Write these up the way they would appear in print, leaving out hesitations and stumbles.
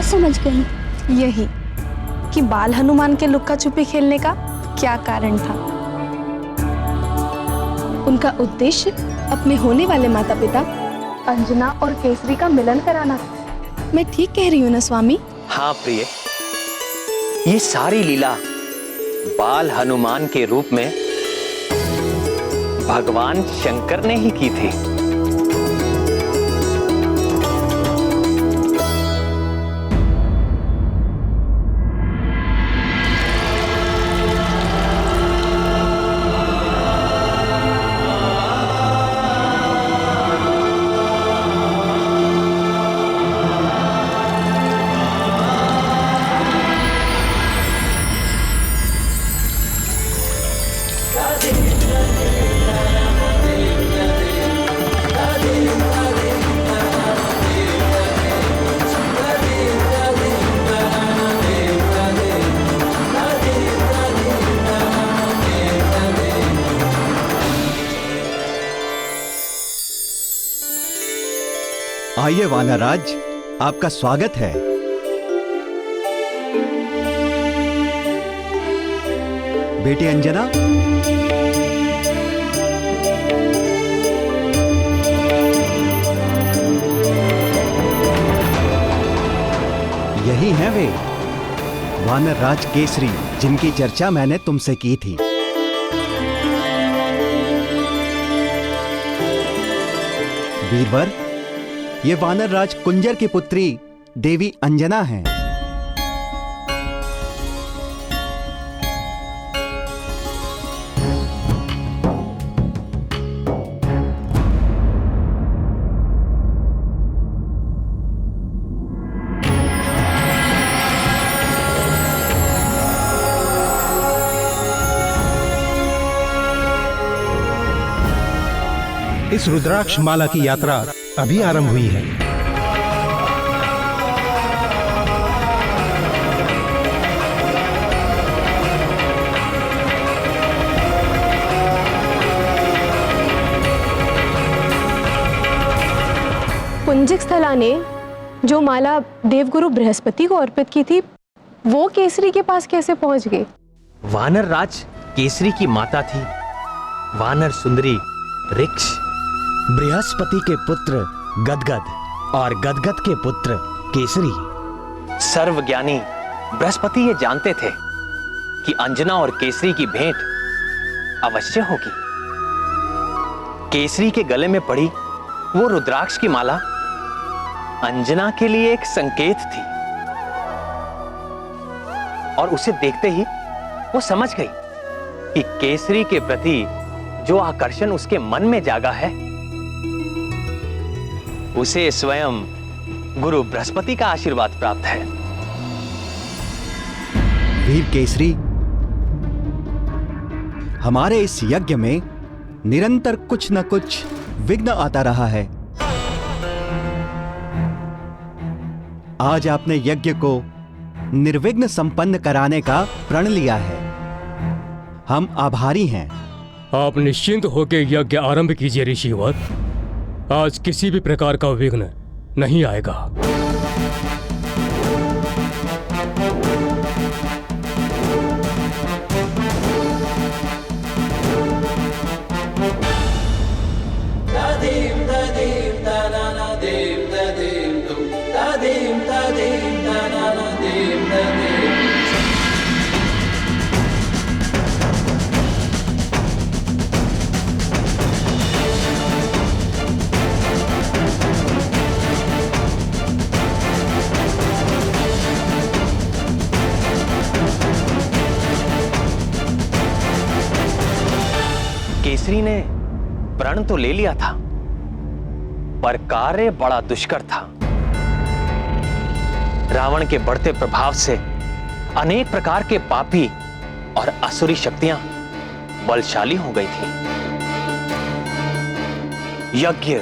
समझ गई। यही कि बाल हनुमान के लुक्का छुपी खेलने का क्या कारण था। उनका उद्देश्य अपने होने वाले माता पिता अंजना और केसरी का मिलन कराना था। मैं ठीक कह रही हूँ ना स्वामी? हाँ प्रिय, ये सारी लीला बाल हनुमान के रूप में भगवान शंकर ने ही की थी। आइए वानरराज, आपका स्वागत है। बेटी अंजना, यही हैं वे वानरराज केसरी, जिनकी चर्चा मैंने तुमसे की थी। वीरवर, ये वानरराज कुंजर की पुत्री देवी अंजना हैं। इस रुद्राक्ष माला की यात्रा अभी आरंभ हुई है। पुंजिक स्थला ने जो माला देवगुरु बृहस्पति को अर्पित की थी, वो केसरी के पास कैसे पहुंच गई? वानर राज केसरी की माता थी वानर सुंदरी ऋक्ष। बृहस्पति के पुत्र गदगद और गदगद के पुत्र केसरी। सर्वज्ञानी बृहस्पति ये जानते थे कि अंजना और केसरी की भेंट अवश्य होगी। केसरी के गले में पड़ी वो रुद्राक्ष की माला अंजना के लिए एक संकेत थी, और उसे देखते ही वो समझ गई कि केसरी के प्रति जो आकर्षण उसके मन में जागा है, उसे स्वयं गुरु बृहस्पति का आशीर्वाद प्राप्त है। वीर केसरी, हमारे इस यज्ञ में निरंतर कुछ न कुछ विघ्न आता रहा है। आज आपने यज्ञ को निर्विघ्न संपन्न कराने का प्रण लिया है। हम आभारी हैं। आप निश्चिंत होकर यज्ञ आरंभ कीजिए ऋषिवर। आज किसी भी प्रकार का विघ्न नहीं आएगा। केसरी ने प्रण तो ले लिया था, पर कार्य बड़ा दुष्कर था। रावण के बढ़ते प्रभाव से अनेक प्रकार के पापी और असुरी शक्तियां बलशाली हो गई थी। यज्ञ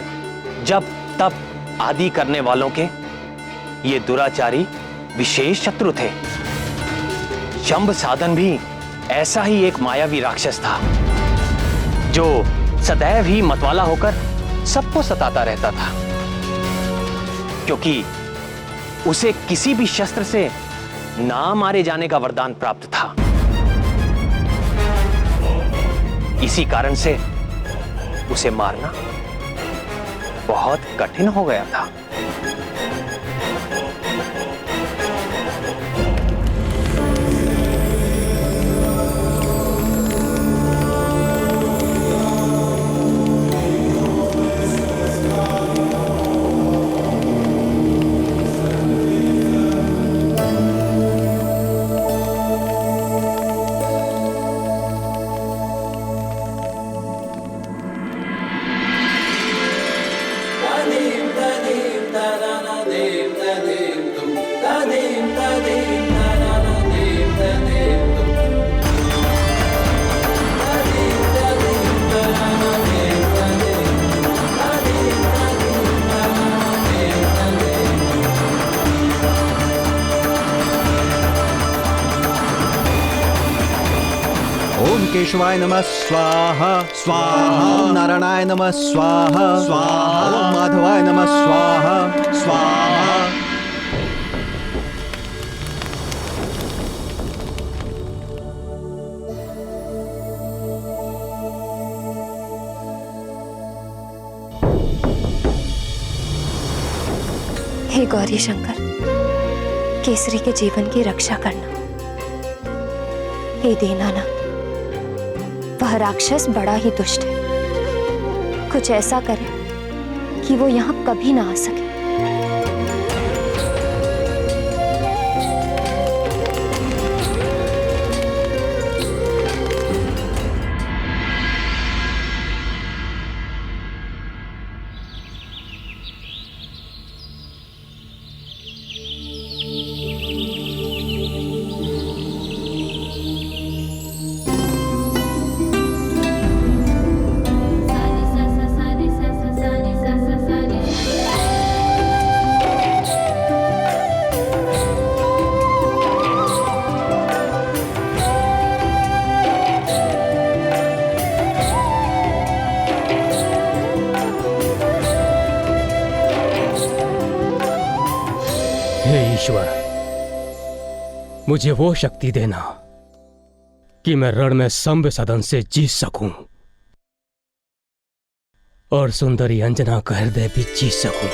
जब तब आदि करने वालों के ये दुराचारी विशेष शत्रु थे। शंभ साधन भी ऐसा ही एक मायावी राक्षस था, जो सदैव ही मतवाला होकर सबको सताता रहता था। क्योंकि उसे किसी भी शस्त्र से ना मारे जाने का वरदान प्राप्त था। इसी कारण से उसे मारना बहुत कठिन हो गया था। ओम केशवाय नमः स्वाहा स्वाहा। ओम नारायणाय नमः स्वाहा स्वाहा। ओम माधवाय नमः स्वाहा स्वाहा। हे गौरी शंकर, केसरी के जीवन की रक्षा करना। हे दीनानाथ, वह राक्षस बड़ा ही दुष्ट है। कुछ ऐसा करे कि वो यहां कभी ना आ सके। हे ईश्वर, मुझे वो शक्ति देना कि मैं रण में संभ सदन से जीत सकूं और सुंदरी अंजना का हृदय भी जीत सकूं।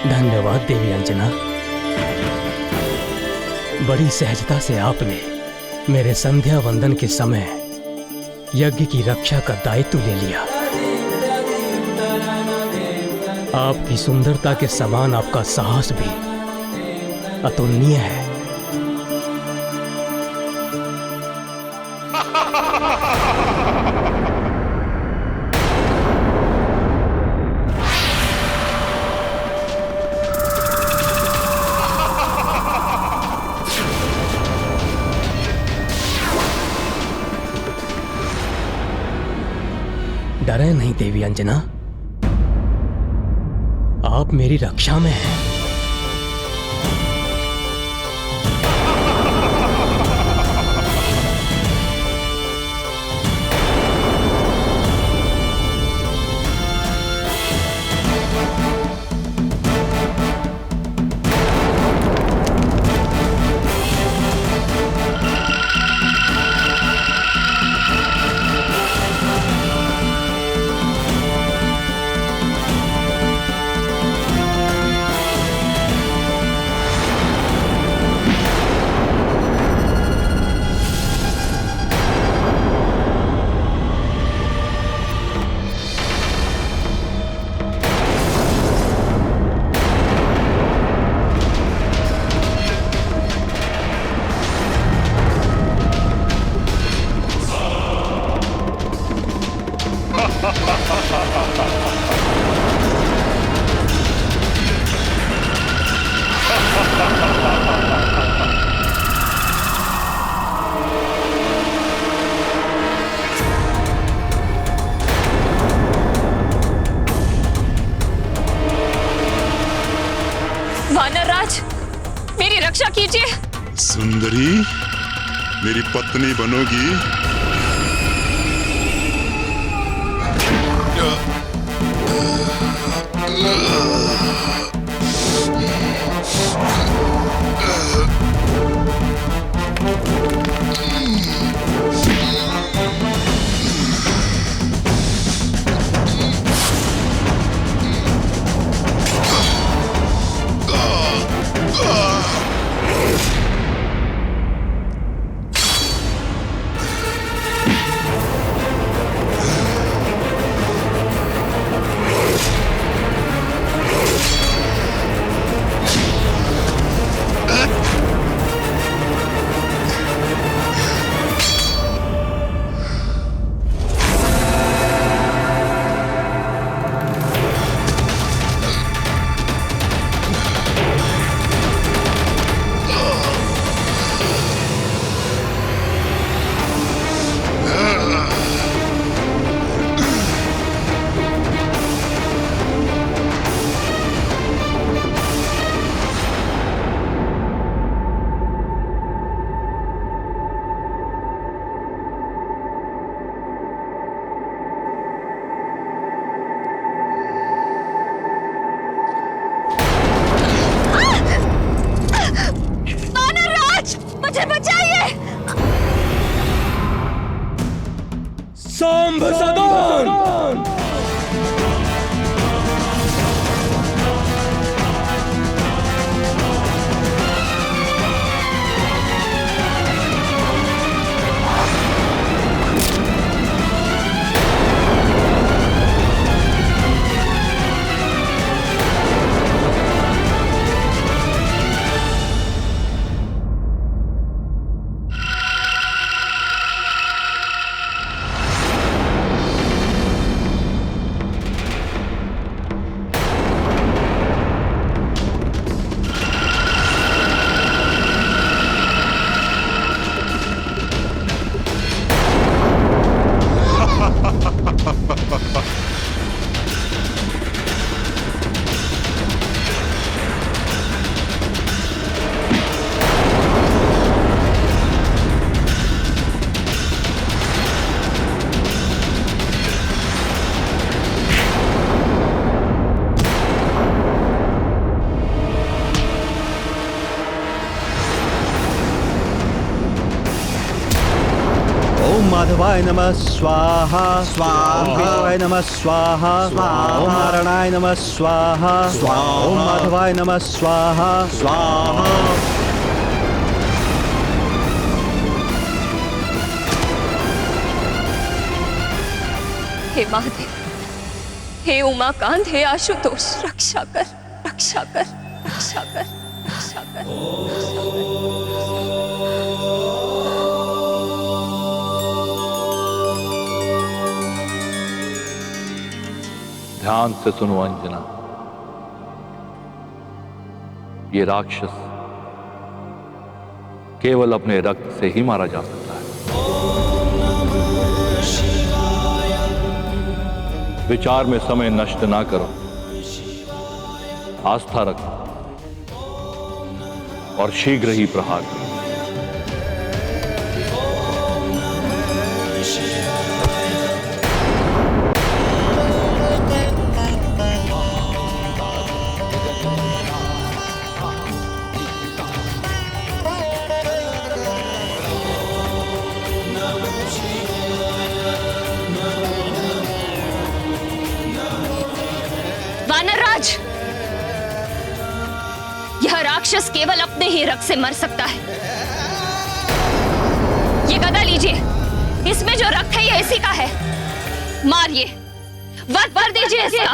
धन्यवाद देवी अंजना। बड़ी सहजता से आपने मेरे संध्या वंदन के समय यज्ञ की रक्षा का दायित्व ले लिया। आपकी सुंदरता के समान आपका साहस भी अतुलनीय है। डरे नहीं देवी अंजना, आप मेरी रक्षा में हैं। रक्षा कीजिए। सुंदरी, मेरी पत्नी बनोगी? मुझे बचाइए। सांब सदान। माधवाय नमः स्वाहा स्वाहा। ओम केशवाय नमः स्वाहा स्वाहा। ओम नारायणाय नमः स्वाहा स्वाहा। ओम माधवाय नमः स्वाहा स्वाहा। हे महादेव, हे उमाकांत, हे आशुतोष, रक्षा कर, रक्षा कर, रक्षा कर, रक्षा कर। ध्यान से सुनो अंजना, ये राक्षस केवल अपने रक्त से ही मारा जा सकता है। विचार में समय नष्ट ना करो, आस्था रखो और शीघ्र ही प्रहार करो। वानरराज, यह राक्षस केवल अपने ही रक्त से मर सकता है। ये गदा लीजिए, इसमें जो रक्त है ये इसी का है। मारिए, वध भर दीजिए इसका।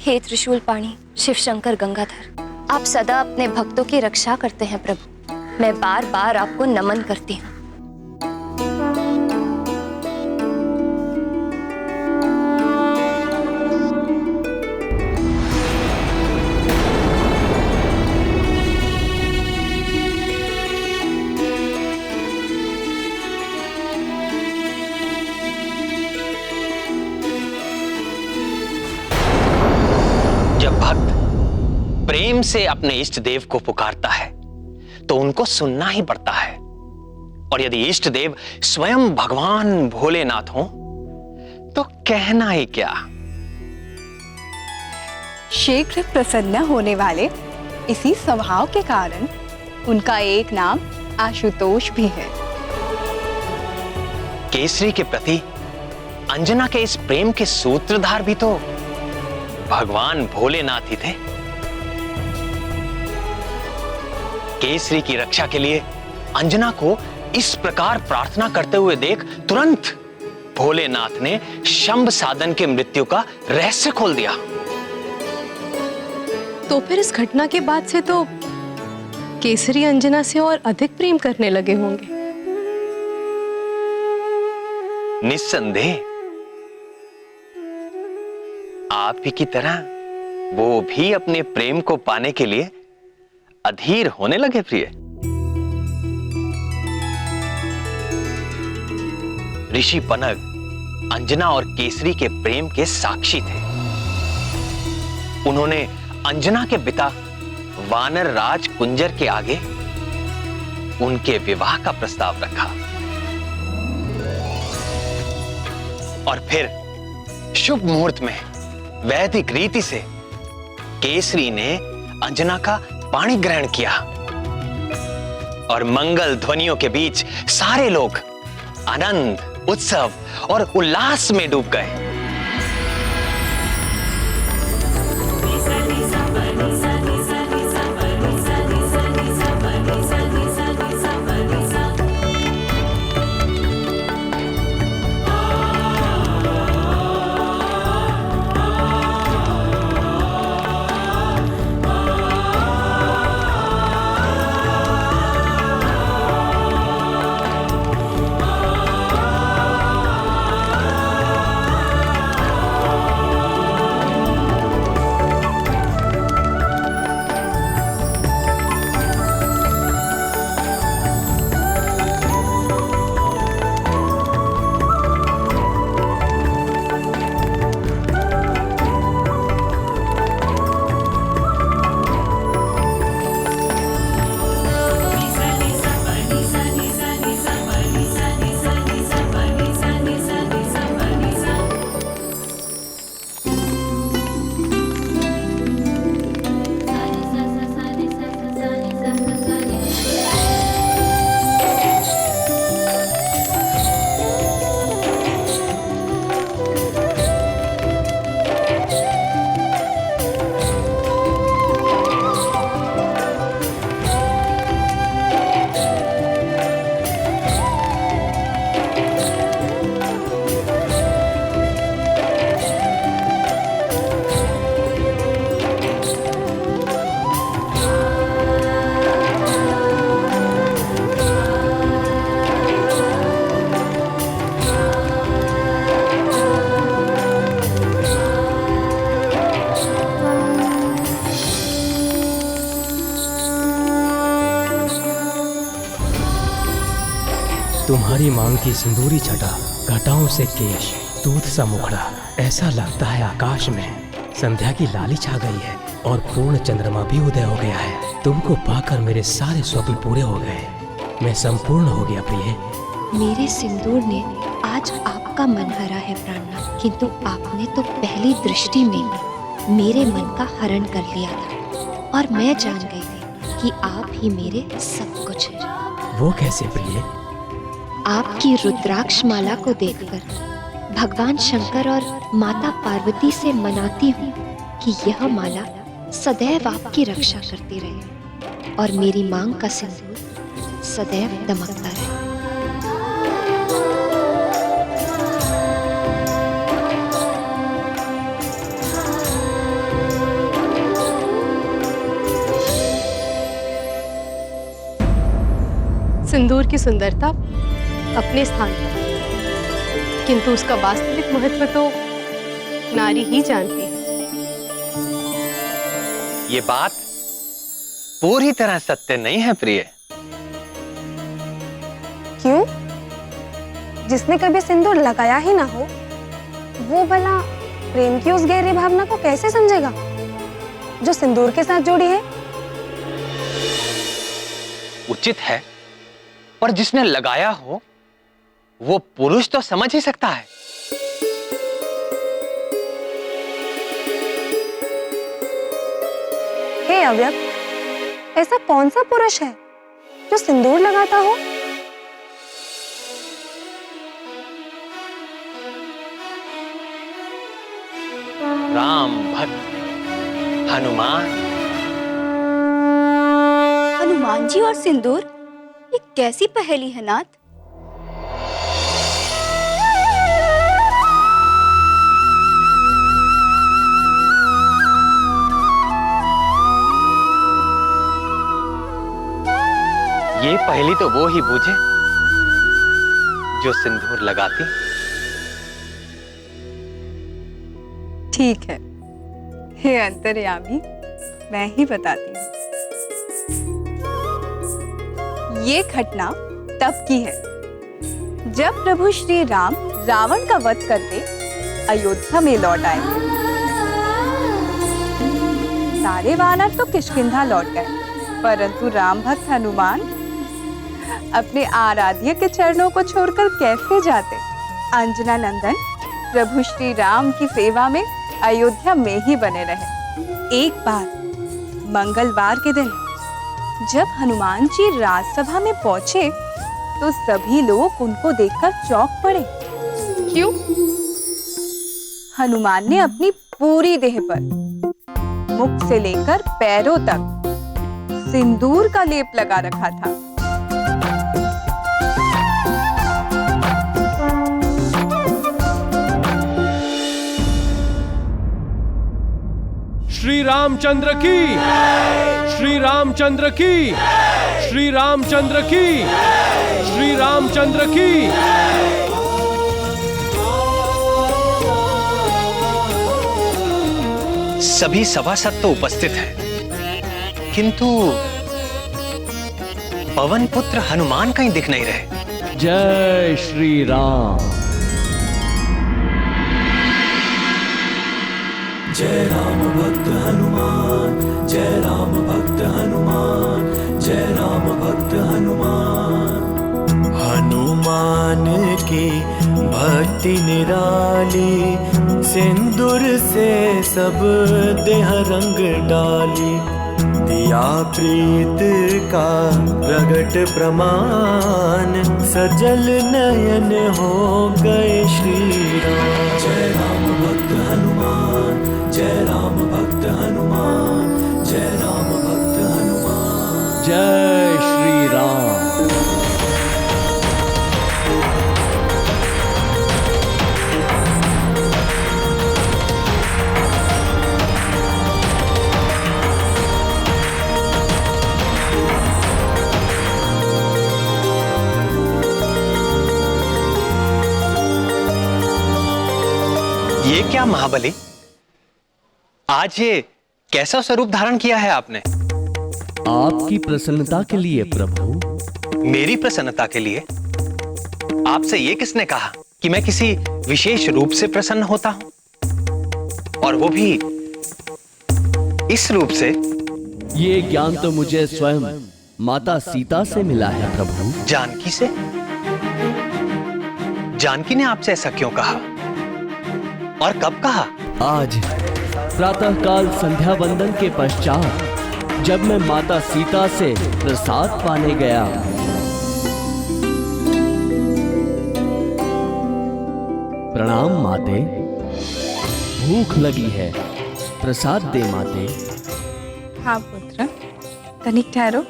हे त्रिशूल पाणी शिव शंकर गंगाधर, आप सदा अपने भक्तों की रक्षा करते हैं प्रभु। मैं बार बार आपको नमन करती हूँ। जब भक्त प्रेम से अपने इष्ट देव को पुकारता है तो उनको सुनना ही पड़ता है। और यदि इष्ट देव स्वयं भगवान भोलेनाथ हो तो कहना ही क्या। शीघ्र प्रसन्न होने वाले इसी स्वभाव के कारण उनका एक नाम आशुतोष भी है। केसरी के प्रति अंजना के इस प्रेम के सूत्रधार भी तो भगवान भोलेनाथ ही थे। केसरी की रक्षा के लिए अंजना को इस प्रकार प्रार्थना करते हुए देख तुरंत भोलेनाथ ने शंभ साधन के मृत्यु का रहस्य खोल दिया। तो फिर इस घटना के बाद से तो केसरी अंजना से और अधिक प्रेम करने लगे होंगे। निस्संदेह आप ही की तरह वो भी अपने प्रेम को पाने के लिए अधीर होने लगे प्रिय। ऋषि पनग अंजना और केसरी के प्रेम के साक्षी थे। उन्होंने अंजना के पिता वानर राज कुंजर के आगे उनके विवाह का प्रस्ताव रखा और फिर शुभ मुहूर्त में वैदिक रीति से केसरी ने अंजना का पाणी ग्रहण किया और मंगल ध्वनियों के बीच सारे लोग आनंद, उत्सव और उल्लास में डूब गए। तुम्हारी मांग की सिंदूरी छटा, घटाओं से केश, दूध सा मुखड़ा, ऐसा लगता है आकाश में संध्या की लाली छा गई है और पूर्ण चंद्रमा भी उदय हो गया है। तुमको पाकर मेरे सारे स्वप्न पूरे हो गए, मैं संपूर्ण हो गया प्रिय। मेरे सिंदूर ने आज आपका मन हरा है प्राणनाथ, किंतु आपने तो पहली दृष्टि में ही मेरे मन का हरण कर लिया था और मैं जान गई थी कि आप ही मेरे सब कुछ हैं। वो कैसे प्रिय? आपकी रुद्राक्ष माला को देखकर भगवान शंकर और माता पार्वती से मनाती हूँ कि यह माला सदैव आपकी रक्षा करती रहे और मेरी मांग का सिंदूर सदैव दमकता रहे। सिंदूर की सुंदरता अपने स्थान पर, किंतु उसका वास्तविक महत्व तो नारी ही जानती है। ये बात पूरी तरह सत्य नहीं है प्रिय। क्यों? जिसने कभी सिंदूर लगाया ही ना हो, वो भला प्रेम की उस गहरी भावना को कैसे समझेगा जो सिंदूर के साथ जुड़ी है? उचित है, पर जिसने लगाया हो वो पुरुष तो समझ ही सकता है। हे अव्यक्त, ऐसा कौन सा पुरुष है जो सिंदूर लगाता हो? राम भक्त हनुमान। हनुमान जी और सिंदूर, ये कैसी पहेली है नाथ? ये पहली तो वो ही बूझे जो सिंदूर लगाती। ठीक है, हे अंतर्यामी, मैं ही बताती हूँ। ये घटना तब की है जब प्रभु श्री राम रावण का वध करके अयोध्या में लौट आए। सारे वानर तो किष्किंधा लौट गए, परंतु राम भक्त हनुमान अपने आराध्य के चरणों को छोड़कर कैसे जाते? अंजना नंदन प्रभु श्री राम की सेवा में अयोध्या में ही बने रहे। एक बार मंगलवार के दिन जब हनुमान जी राजसभा में पहुंचे तो सभी लोग उनको देखकर चौंक पड़े। क्यों? हनुमान ने अपनी पूरी देह पर मुख से लेकर पैरों तक सिंदूर का लेप लगा रखा था। श्री रामचंद्र की, श्री रामचंद्र की, श्री रामचंद्र की, श्री रामचंद्र की। सभी सभासद तो उपस्थित हैं, किंतु पवन पुत्र हनुमान कहीं दिख नहीं रहे। जय श्री राम। जय राम भक्त हनुमान, जय राम भक्त हनुमान, जय राम भक्त हनुमान। हनुमान की भक्ति निराली, सिंदूर से सब देह रंग डाली। दिया प्रीत का प्रगट प्रमाण, सजल नयन हो गए श्री राम। जय राम भक्त हनुमान, जय राम भक्त हनुमान, जय राम भक्त हनुमान। जय श्री राम। ये क्या महाबली, आज ये कैसा स्वरूप धारण किया है आपने? आपकी प्रसन्नता के लिए प्रभु। मेरी प्रसन्नता के लिए? आपसे ये किसने कहा कि मैं किसी विशेष रूप से प्रसन्न होता हूं, और वो भी इस रूप से? ये ज्ञान तो मुझे स्वयं माता सीता से मिला है प्रभु। जानकी से? जानकी ने आपसे ऐसा क्यों कहा और कब कहा? आज प्रातःकाल संध्या वंदन के पश्चात जब मैं माता सीता से प्रसाद पाने गया। प्रणाम माते, भूख लगी है, प्रसाद दे माते। हाँ पुत्र, तनिक ठहरो।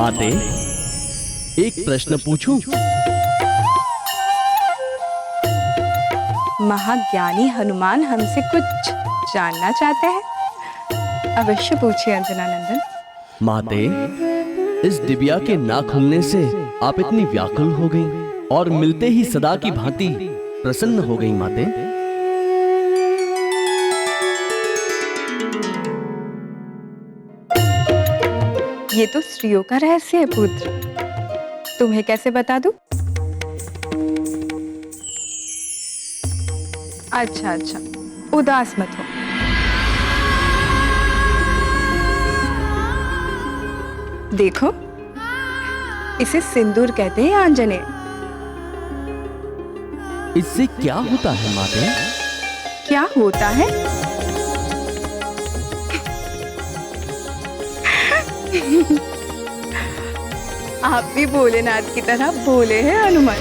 माते, एक प्रश्न पूछूं? महाज्ञानी हनुमान हमसे कुछ जानना चाहते हैं। अवश्य पूछिए अंजना नंदन। माते, इस दिव्या के ना खुलने से आप इतनी व्याकुल हो गईं और मिलते ही सदा की भांति प्रसन्न हो गईं माते। ये तो स्त्रियों का रहस्य है पुत्र, तुम्हें कैसे बता दूं? अच्छा अच्छा, उदास मत हो। देखो, इसे सिंदूर कहते हैं आंजने। इससे क्या होता है माते? क्या होता है? आप भी भोलेनाथ की तरह भोले हैं हनुमान।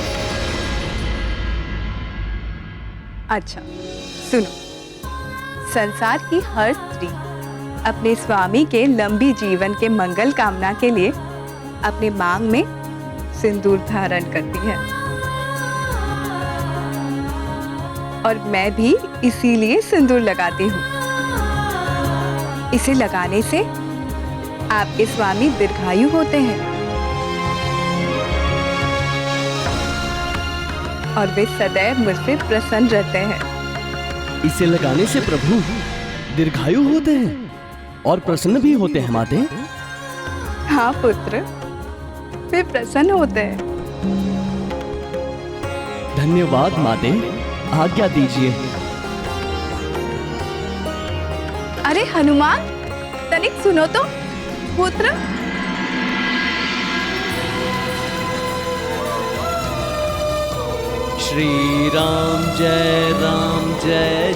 अच्छा सुनो, संसार की हर स्त्री अपने स्वामी के लंबी जीवन के मंगल कामना के लिए अपने मांग में सिंदूर धारण करती है, और मैं भी इसीलिए सिंदूर लगाती हूँ। इसे लगाने से आपके स्वामी दीर्घायु होते हैं और वे सदैव मुझसे प्रसन्न रहते हैं। इसे लगाने से प्रभु दीर्घायु होते हैं और प्रसन्न भी होते हैं माते? हाँ पुत्र, वे प्रसन्न होते हैं। धन्यवाद माते, आज्ञा दीजिए। अरे हनुमान, तनिक सुनो तो पुत्र। श्री राम जय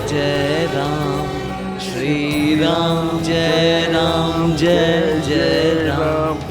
जय राम, श्री राम जय जय राम।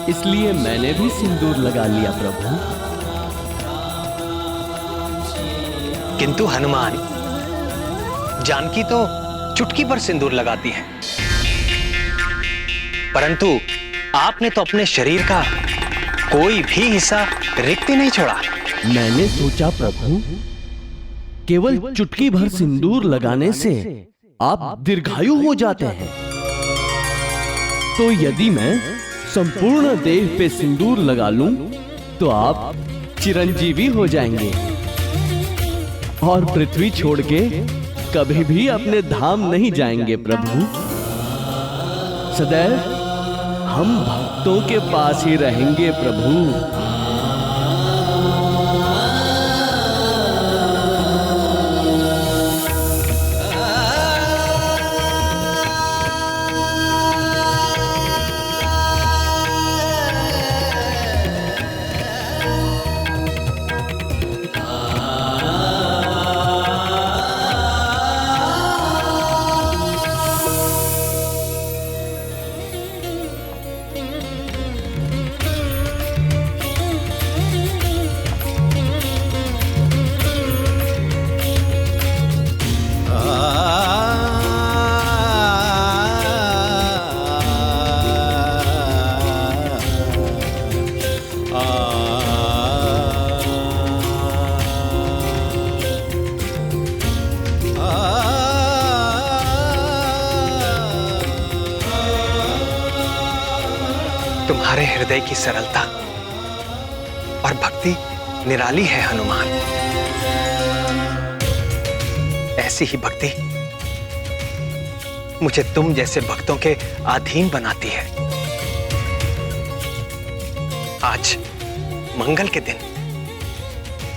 इसलिए मैंने भी सिंदूर लगा लिया प्रभु। किंतु हनुमान, जानकी तो चुटकी पर सिंदूर लगाती है, परंतु आपने तो अपने शरीर का कोई भी हिस्सा रिक्त नहीं छोड़ा। मैंने सोचा प्रभु, केवल चुटकी भर सिंदूर लगाने से आप दीर्घायु हो जाते हैं, तो यदि मैं संपूर्ण देह पे सिंदूर लगा लूं तो आप चिरंजीवी हो जाएंगे और पृथ्वी छोड़ के कभी भी अपने धाम नहीं जाएंगे प्रभु। सदैव हम भक्तों के पास ही रहेंगे प्रभु। तुम्हारे हृदय की सरलता और भक्ति निराली है हनुमान। ऐसी ही भक्ति मुझे तुम जैसे भक्तों के अधीन बनाती है। आज मंगल के दिन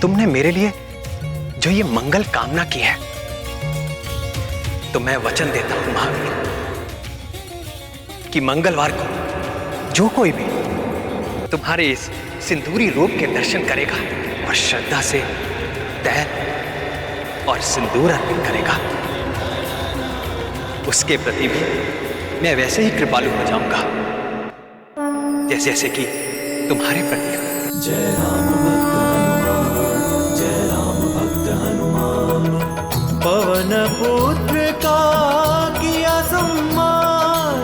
तुमने मेरे लिए जो ये मंगल कामना की है, तो मैं वचन देता हूं महावीर कि मंगलवार को जो कोई भी तुम्हारे इस सिंदूरी रूप के दर्शन करेगा और श्रद्धा से तैल और सिंदूर अर्पित करेगा, उसके प्रति भी मैं वैसे ही कृपालु हो जाऊंगा जैसे जैसे कि तुम्हारे प्रति। जय राम भक्त हनुमान, जय राम भक्त हनुमान। पवन पुत्र का किया सम्मान,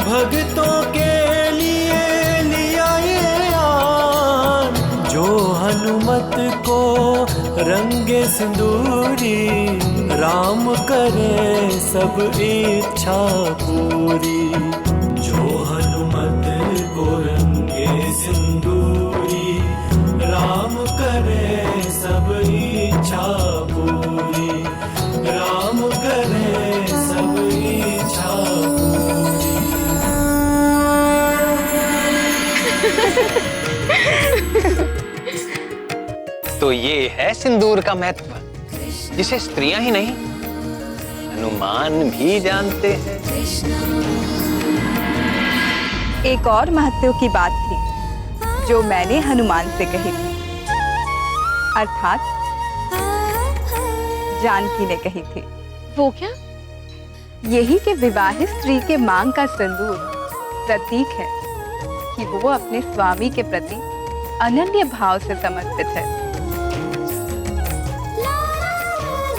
भक्तों के लिए लिया ये आन। जो हनुमत को रंगे सिंदूरी, राम करे सब इच्छा पूरी। जो हनुमत को रंगे सिंदूरी, राम करे सब इच्छा पूरी। राम करे सब इच्छा पूरी। तो ये है सिंदूर का महत्व, जिसे स्त्रियां ही नहीं हनुमान भी जानते हैं। एक और महत्व की बात थी जो मैंने हनुमान से कही थी, अर्थात जानकी ने कही थी। वो क्या? यही कि विवाहित स्त्री के मांग का सिंदूर प्रतीक है कि वो अपने स्वामी के प्रति अनन्य भाव से समर्पित है।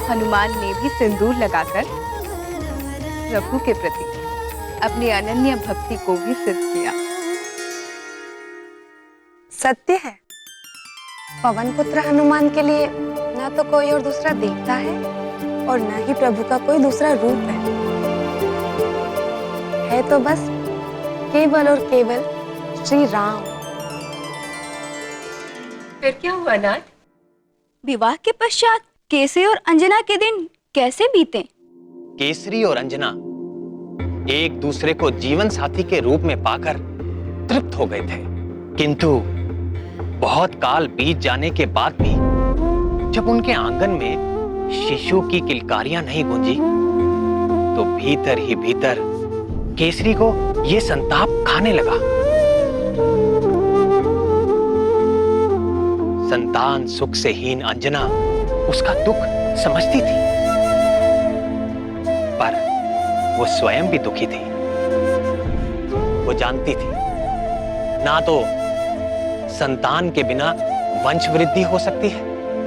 हनुमान ने भी सिंदूर लगाकर प्रभु के प्रति अपनी अनन्य भक्ति को भी सिद्ध किया। सत्य है, पवन पुत्र हनुमान के लिए न तो कोई और दूसरा देवता है और न ही प्रभु का कोई दूसरा रूप है तो बस केवल और केवल श्री राम। फिर क्या हुआ नाथ? विवाह के पश्चात केसरी और अंजना के दिन कैसे बीते? केसरी और अंजना एक दूसरे को जीवन साथी के रूप में पाकर तृप्त हो गए थे, किंतु बहुत काल बीत जाने के बाद भी जब उनके आंगन में शिशु की किलकारियां नहीं गूंजी तो भीतर ही भीतर केसरी को यह संताप खाने लगा। संतान सुख से हीन अंजना उसका दुख समझती थी, पर वो स्वयं भी दुखी थी। वो जानती थी ना तो संतान के बिना वंश वृद्धि हो सकती है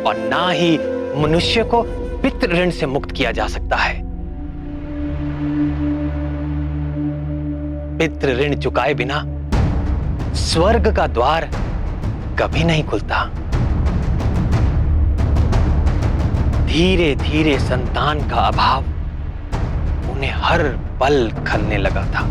और ना ही मनुष्य को पितृ ऋण से मुक्त किया जा सकता है। पितृ ऋण चुकाए बिना स्वर्ग का द्वार कभी नहीं खुलता। धीरे धीरे संतान का अभाव उन्हें हर पल खलने लगा था।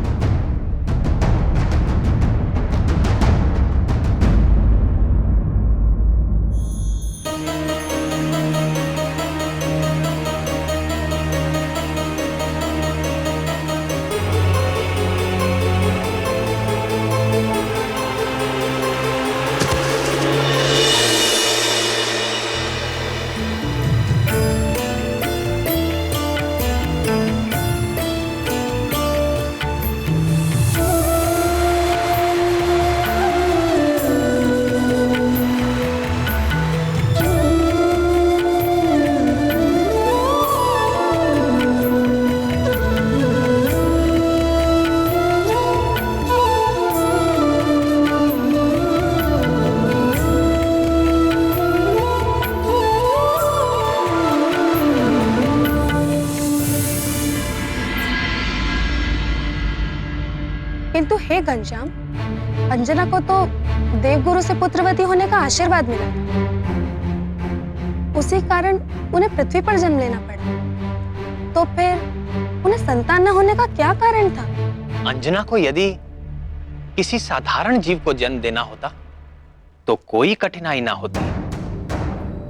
किंतु हे घनश्याम, अंजना को तो देवगुरु से पुत्रवती होने का आशीर्वाद मिला था, उसी कारण उन्हें पृथ्वी पर जन्म लेना पड़ा। तो फिर उन्हें संतान न होने का क्या कारण था? अंजना को यदि किसी साधारण जीव को जन्म देना होता तो कोई कठिनाई ना होती,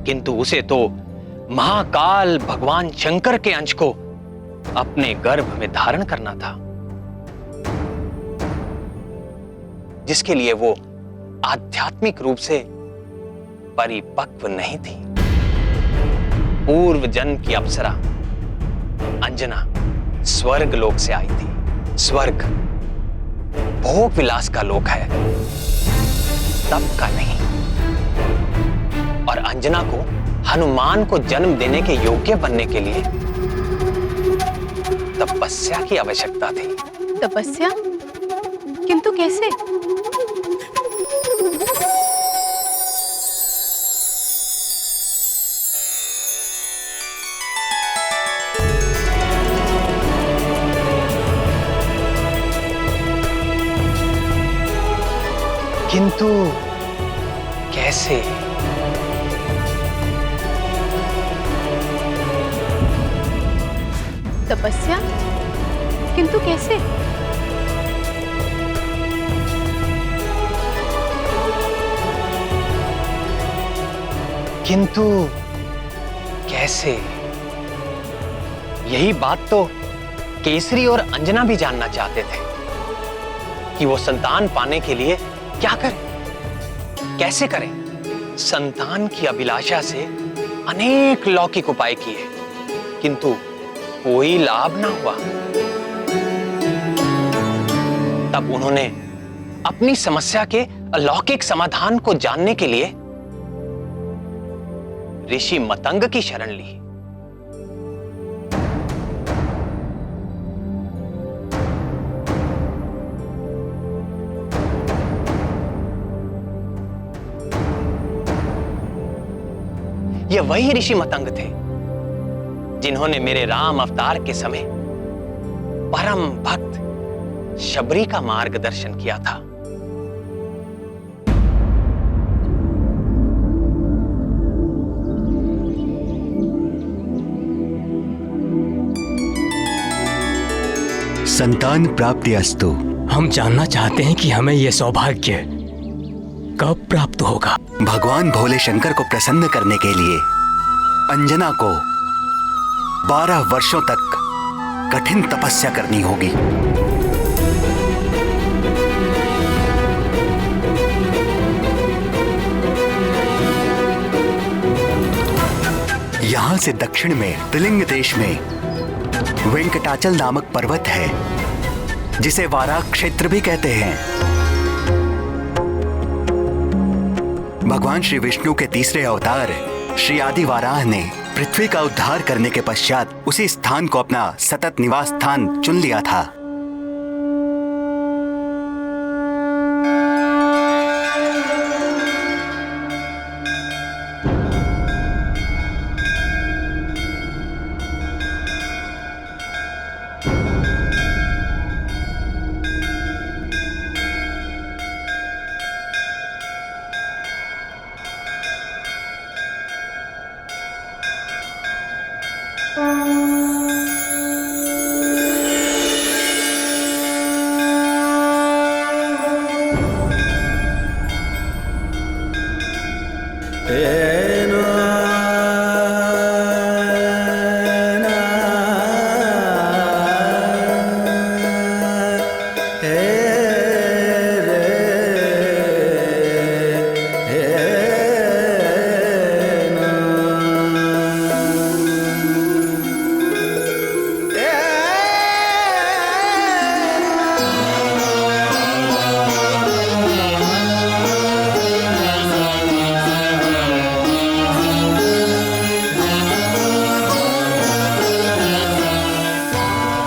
किंतु उसे तो महाकाल भगवान शंकर के अंश को अपने गर्भ में धारण करना था, जिसके लिए वो आध्यात्मिक रूप से परिपक्व नहीं थी। पूर्व जन्म की अप्सरा अंजना स्वर्ग लोक से आई थी। स्वर्ग भोग विलास का लोक है, तप का नहीं। और अंजना को हनुमान को जन्म देने के योग्य बनने के लिए तपस्या की आवश्यकता थी। तपस्या? किंतु कैसे? किंतु कैसे? तपस्या? किंतु कैसे? किंतु कैसे? यही बात तो केसरी और अंजना भी जानना चाहते थे कि वो संतान पाने के लिए क्या करें, कैसे करें। संतान की अभिलाषा से अनेक लौकिक उपाय किए, किंतु कोई लाभ ना हुआ। तब उन्होंने अपनी समस्या के अलौकिक समाधान को जानने के लिए ऋषि मतंग की शरण ली। ये वही ऋषि मतंग थे जिन्होंने मेरे राम अवतार के समय परम भक्त शबरी का मार्गदर्शन किया था। संतान प्राप्ति अस्तु। हम जानना चाहते हैं कि हमें यह सौभाग्य कब प्राप्त होगा। भगवान भोले शंकर को प्रसन्न करने के लिए अंजना को 12 वर्षों तक कठिन तपस्या करनी होगी। यहां से दक्षिण में त्रिलिंग देश में वेंकटाचल नामक पर्वत है, जिसे वाराह क्षेत्र भी कहते हैं। भगवान श्री विष्णु के तीसरे अवतार श्री आदि वाराह ने पृथ्वी का उद्धार करने के पश्चात उसी स्थान को अपना सतत निवास स्थान चुन लिया था।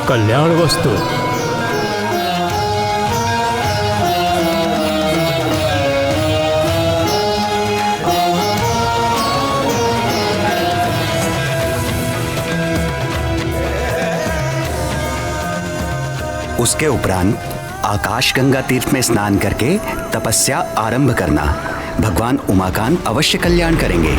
कल्याण वस्तु। उसके उपरांत आकाश गंगा तीर्थ में स्नान करके तपस्या आरंभ करना। भगवान उमाकांत अवश्य कल्याण करेंगे।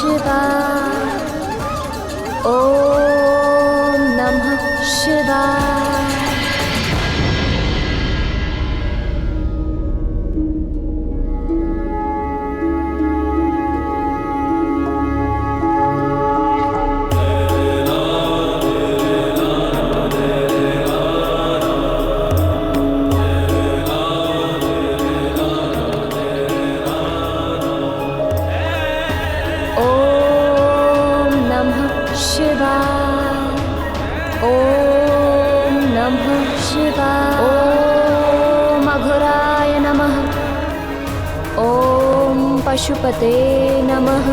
शिवाय। ओम नमः शिवाय। पशुपते नमः।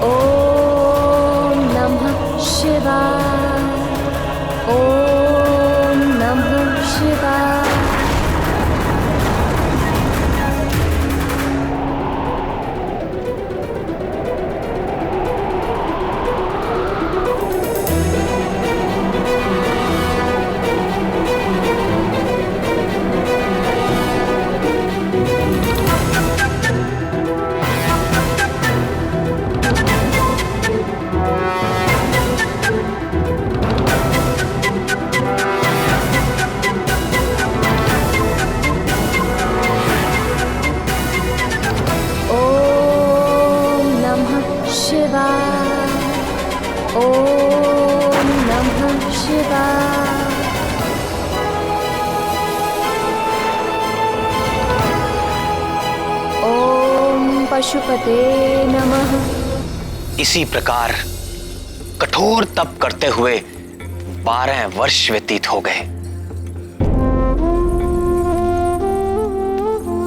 ओम नमः शिवाय। ओम नमः शिवाय। पशुपते नमः। इसी प्रकार कठोर तप करते हुए 12 वर्ष व्यतीत हो गए।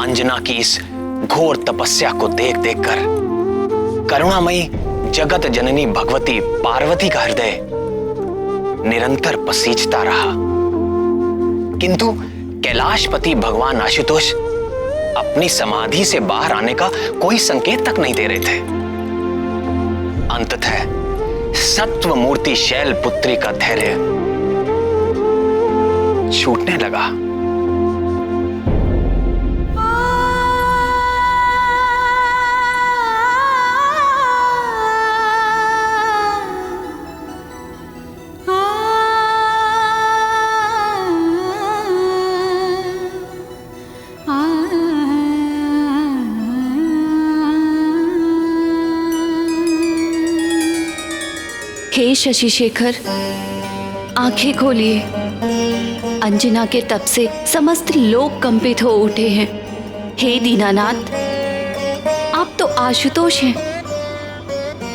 अंजना की इस घोर तपस्या को देख देखकर करुणामयी जगत जननी भगवती पार्वती का हृदय निरंतर पसीजता रहा, किंतु कैलाशपति भगवान आशुतोष अपनी समाधि से बाहर आने का कोई संकेत तक नहीं दे रहे थे। अंततः सत्व मूर्ति शैल पुत्री का धैर्य छूटने लगा। हे शशि शेखर, आंखें खोलिए। अंजना के तप से समस्त लोग कंपित हो उठे हैं। हे दीनानाथ, आप तो आशुतोष हैं,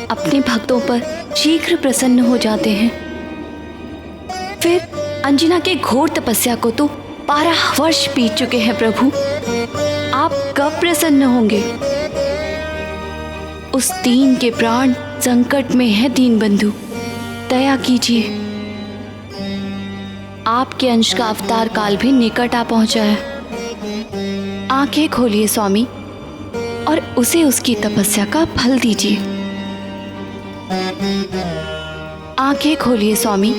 अपने भक्तों पर शीघ्र प्रसन्न हो जाते हैं। फिर अंजना के घोर तपस्या को तो 12 वर्ष बीत चुके हैं प्रभु, आप कब प्रसन्न होंगे? उस दीन के प्राण संकट में है दीनबंधु, दया कीजिए। आपके अंश का अवतार काल भी निकट आ पहुंचा है। आंखें खोलिए स्वामी और उसे उसकी तपस्या का फल दीजिए। आंखें खोलिए स्वामी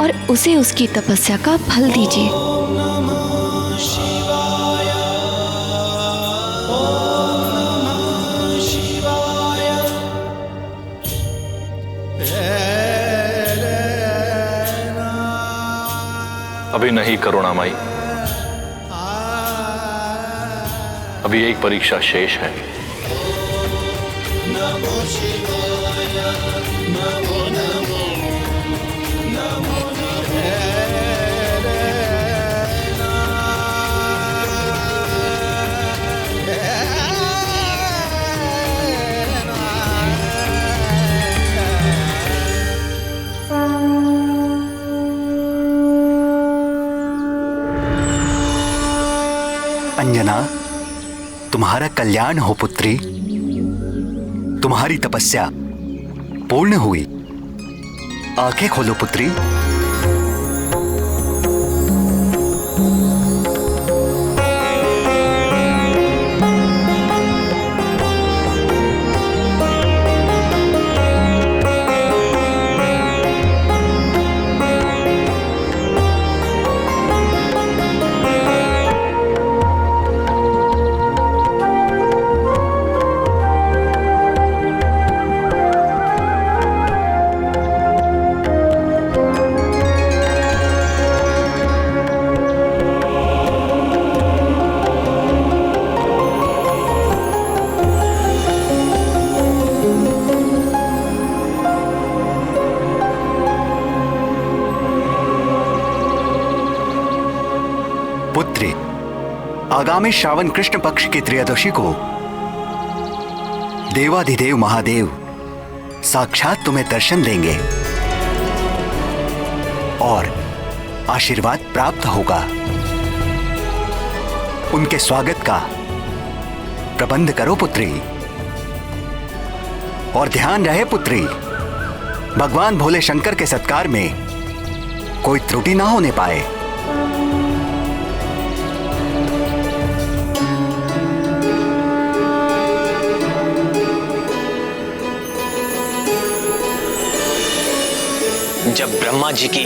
और उसे उसकी तपस्या का फल दीजिए। अभी नहीं करुणामयी, अभी एक परीक्षा शेष है। अंजना, तुम्हारा कल्याण हो पुत्री। तुम्हारी तपस्या पूर्ण हुई। आंखें खोलो पुत्री। पुत्री, आगामी श्रावण कृष्ण पक्ष की त्रयोदशी को देवाधिदेव महादेव साक्षात तुम्हें दर्शन देंगे और आशीर्वाद प्राप्त होगा। उनके स्वागत का प्रबंध करो पुत्री, और ध्यान रहे पुत्री, भगवान भोले शंकर के सत्कार में कोई त्रुटि ना होने पाए। जब ब्रह्मा जी की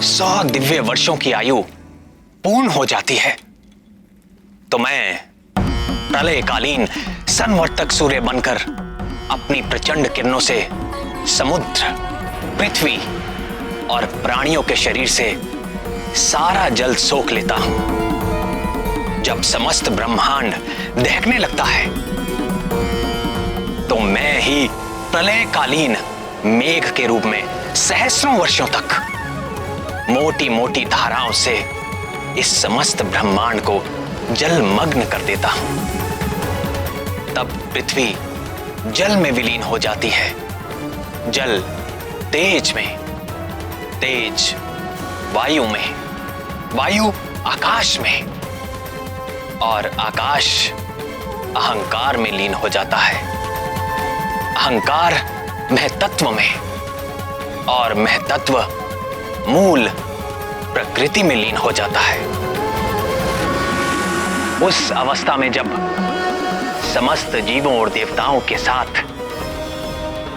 100 दिव्य वर्षों की आयु पूर्ण हो जाती है तो मैं प्रलयकालीन संवर्तक सूर्य बनकर अपनी प्रचंड किरणों से समुद्र, पृथ्वी और प्राणियों के शरीर से सारा जल सोख लेता हूं। जब समस्त ब्रह्मांड दहकने लगता है तो मैं ही प्रलयकालीन मेघ के रूप में सहस्रों वर्षों तक मोटी मोटी धाराओं से इस समस्त ब्रह्मांड को जलमग्न कर देता हूं। तब पृथ्वी जल में विलीन हो जाती है, जल तेज में, तेज वायु में, वायु आकाश में और आकाश अहंकार में लीन हो जाता है, अहंकार महतत्व में और महतत्व मूल प्रकृति में लीन हो जाता है। उस अवस्था में जब समस्त जीवों और देवताओं के साथ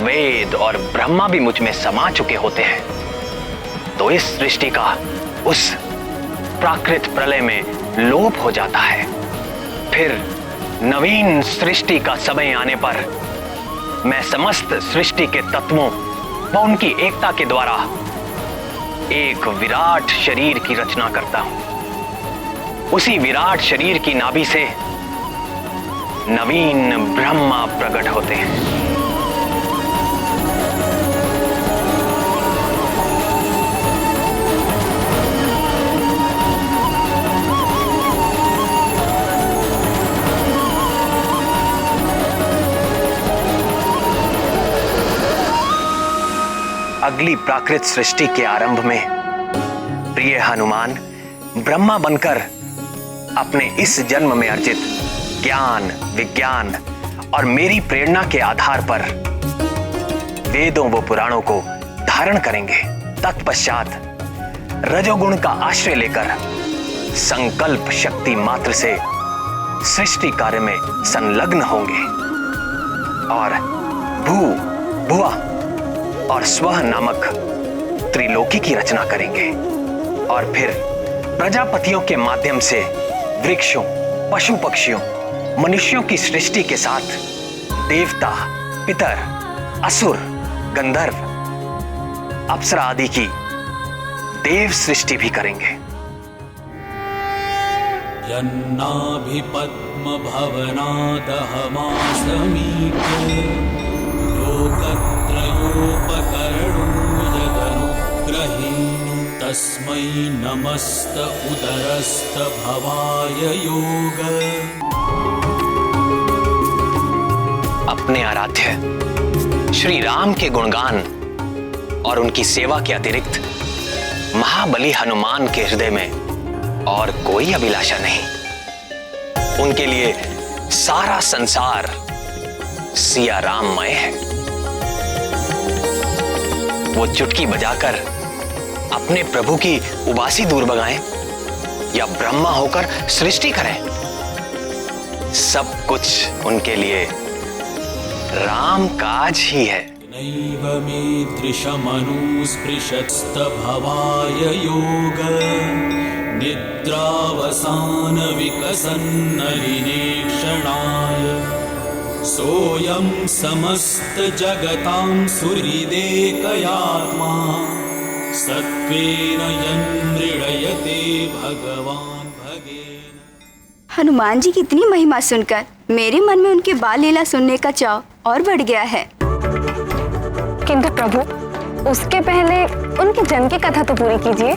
वेद और ब्रह्मा भी मुझ में समा चुके होते हैं तो इस सृष्टि का उस प्राकृत प्रलय में लोप हो जाता है। फिर नवीन सृष्टि का समय आने पर मैं समस्त सृष्टि के तत्वों व उनकी एकता के द्वारा एक विराट शरीर की रचना करता हूं। उसी विराट शरीर की नाभि से नवीन ब्रह्मा प्रकट होते हैं। अगली प्राकृत सृष्टि के आरंभ में प्रिय हनुमान ब्रह्मा बनकर अपने इस जन्म में अर्जित ज्ञान, विज्ञान और मेरी प्रेरणा के आधार पर वेदों व पुराणों को धारण करेंगे। तत्पश्चात रजोगुण का आश्रय लेकर संकल्प शक्ति मात्र से सृष्टि कार्य में संलग्न होंगे और भू, भुवा और स्वः नामक त्रिलोकी की रचना करेंगे और फिर प्रजापतियों के माध्यम से वृक्षों, पशु पक्षियों, मनुष्यों की सृष्टि के साथ देवता, पितर, असुर, गंधर्व, अप्सरा आदि की देव सृष्टि भी करेंगे। यन्नाभि पद्म तस्मै नमस्त उदरस्त भवाय योग। अपने आराध्य श्री राम के गुणगान और उनकी सेवा के अतिरिक्त महाबली हनुमान के हृदय में और कोई अभिलाषा नहीं। उनके लिए सारा संसार सिया राममय है। वो चुटकी बजाकर अपने प्रभु की उबासी दूर भगाएं या ब्रह्मा होकर सृष्टि करें, सब कुछ उनके लिए राम काज ही है। नैव मे दृशमनुस्पृशत्स्त भवाय योग निद्रावसान विकसन्नलिने क्षणाय सोऽयं समस्त जगतां सुहृदेकयात्मा सत्त्वेन यन्मृळयते भगवान भगेन। हनुमान जी की इतनी महिमा सुनकर मेरे मन में उनकी बाल लीला सुनने का चाव और बढ़ गया है। किंतु प्रभु, उसके पहले उनके जन्म की कथा तो पूरी कीजिए।